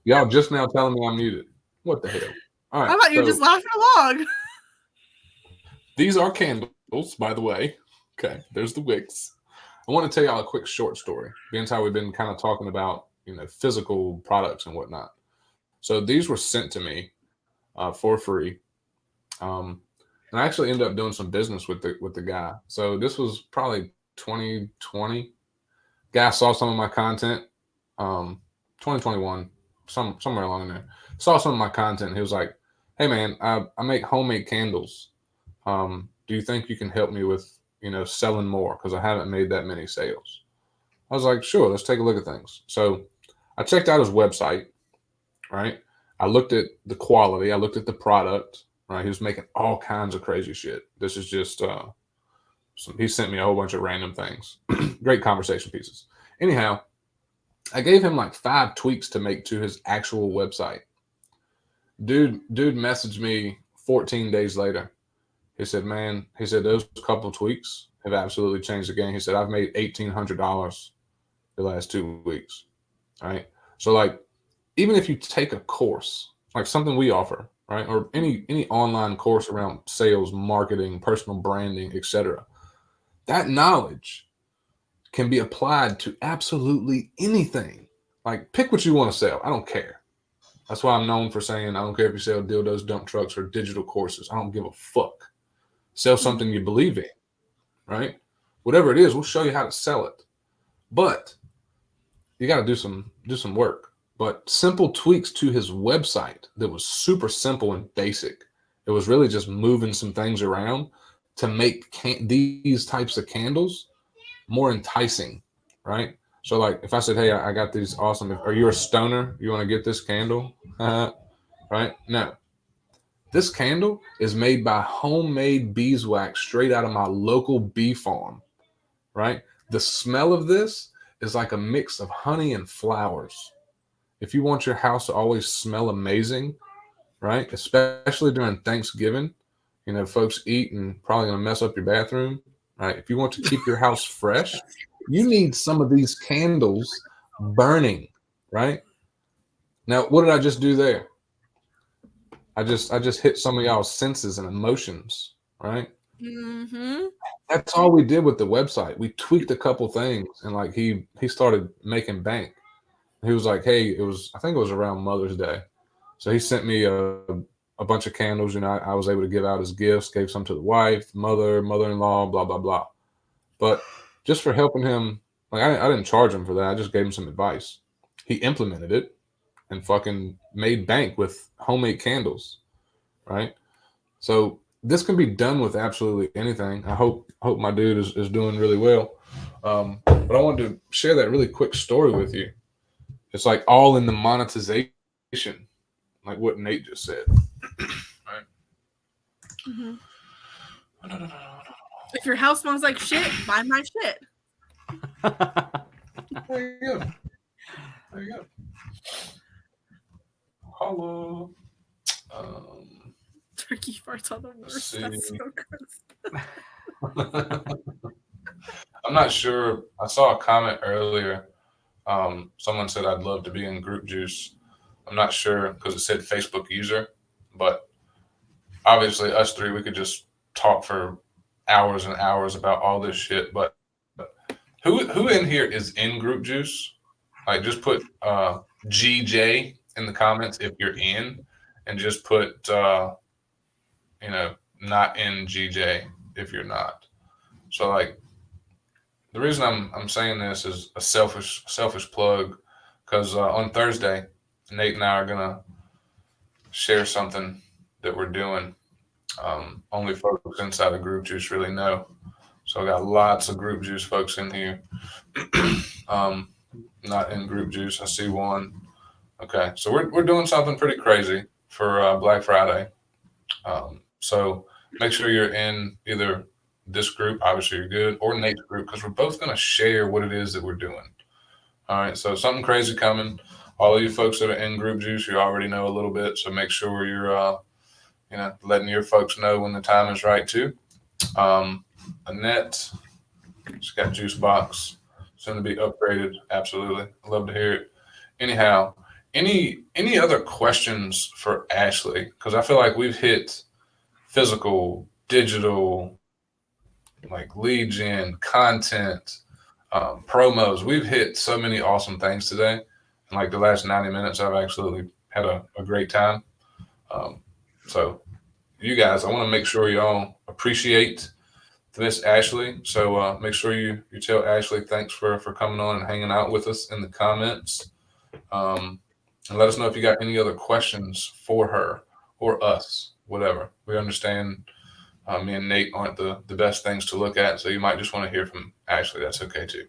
Y'all just now telling me I'm muted. What the hell? All right. I thought you were just laughing along. These are candles, by the way. Okay, there's the wicks. I want to tell y'all a quick short story. Being how we've been kind of talking about, physical products and whatnot. So these were sent to me for free. And I actually ended up doing some business with the guy. So this was probably 2020. Guy saw some of my content, 2021, somewhere along there. Saw some of my content. And he was like, "Hey man, I make homemade candles. Do you think you can help me with, selling more? Because I haven't made that many sales." I was like, "Sure, let's take a look at things." So I checked out his website, right? I looked at the quality. I looked at the product, right? He was making all kinds of crazy shit. This is just he sent me a whole bunch of random things. Great conversation pieces. Anyhow, I gave him like 5 tweaks to make to his actual website. Dude messaged me 14 days later. He said, "Man," he said, "those couple tweaks have absolutely changed the game." He said, "I've made $1,800 the last 2 weeks." Right. So like, even if you take a course, like something we offer, right, or any online course around sales, marketing, personal branding, etc., that knowledge can be applied to absolutely anything. Like, pick what you want to sell. I don't care. That's why I'm known for saying, I don't care if you sell dildos, dump trucks, or digital courses. I don't give a fuck. Sell something you believe in, right? Whatever it is, we'll show you how to sell it. But you got to do some work. But simple tweaks to his website that was super simple and basic. It was really just moving some things around to make these types of candles more enticing, right? So like if I said, "Hey, I got these awesome, are you a stoner? You want to get this candle?" Right? No. This candle is made by homemade beeswax straight out of my local bee farm, right? The smell of this is like a mix of honey and flowers. If you want your house to always smell amazing, right? Especially during Thanksgiving, folks eat and probably going to mess up your bathroom, right? If you want to keep your house fresh, you need some of these candles burning, right? Now, what did I just do there? I just hit some of y'all's senses and emotions, right? Mm-hmm. That's all we did with the website. We tweaked a couple things, and like he started making bank. He was like, "Hey, I think it was around Mother's Day." So he sent me a bunch of candles. I was able to give out as gifts, gave some to the wife, mother-in-law, blah, blah, blah. But just for helping him, like I didn't charge him for that. I just gave him some advice. He implemented it and fucking made bank with homemade candles, right? So this can be done with absolutely anything. I hope my dude is doing really well. But I wanted to share that really quick story with you. It's like all in the monetization, like what Nate just said. Right? Mm-hmm. If your house smells like shit, buy my shit. There you go. There you go. Hello. Turkey farts are the worst. That's so gross. I'm not sure. I saw a comment earlier. Someone said I'd love to be in Group Juice. I'm not sure because it said Facebook user, but obviously us three, we could just talk for hours and hours about all this shit. But who in here is in Group Juice? Like, just put GJ in the comments if you're in, and just put not in GJ if you're not. So like the reason I'm saying this is a selfish plug, because on Thursday Nate and I are gonna share something that we're doing. Only folks inside of Group Juice really know. So I got lots of Group Juice folks in here. Not in Group Juice. I see one. Okay, so we're doing something pretty crazy for Black Friday. So make sure you're in either this group, obviously you're good, or Nate's group, because we're both going to share what it is that we're doing. All right, so something crazy coming. All of you folks that are in Group Juice, you already know a little bit, so make sure you're letting your folks know when the time is right too. Annette, she's got Juice Box, soon to be upgraded. Absolutely, I'd love to hear it. Anyhow, any other questions for Ashlee? Because I feel like we've hit physical, digital, like lead gen, content, promos. We've hit so many awesome things today. In like the last 90 minutes, I've absolutely had a great time. So you guys, I want to make sure y'all appreciate Miss Ashlee. So make sure you tell Ashlee thanks for coming on and hanging out with us in the comments. And let us know if you got any other questions for her or us, whatever. We understand me and Nate aren't the best things to look at, so you might just want to hear from Ashlee. That's okay too.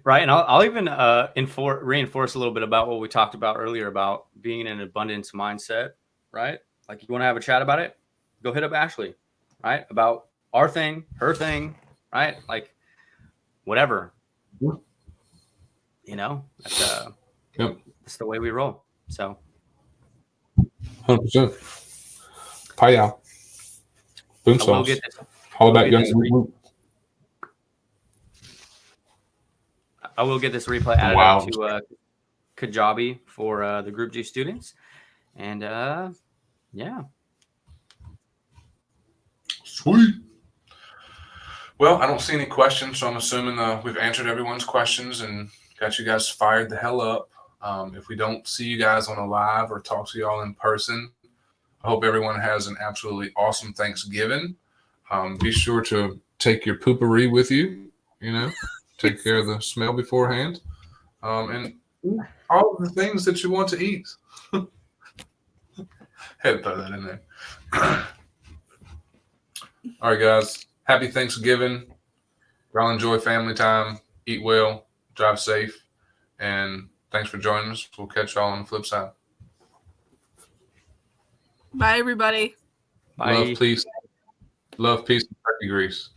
Right. And I'll even reinforce a little bit about what we talked about earlier about being in an abundance mindset, right? Like you want to have a chat about it, go hit up Ashlee, right? About our thing, her thing, right? Like whatever. That's that's the way we roll. So 100%. Paya. Boom sauce. All about young. I will get this replay added up to Kajabi for the Group G students. And yeah. Sweet. Well, I don't see any questions, so I'm assuming we've answered everyone's questions and got you guys fired the hell up. If we don't see you guys on a live or talk to y'all in person, I hope everyone has an absolutely awesome Thanksgiving. Be sure to take your poopery with you, take care of the smell beforehand, and all of the things that you want to eat. Had to throw that in there. All right, guys. Happy Thanksgiving. Y'all enjoy family time. Eat well. Drive safe. And thanks for joining us. We'll catch y'all on the flip side. Bye, everybody. Bye. Love, peace, and turkey grease.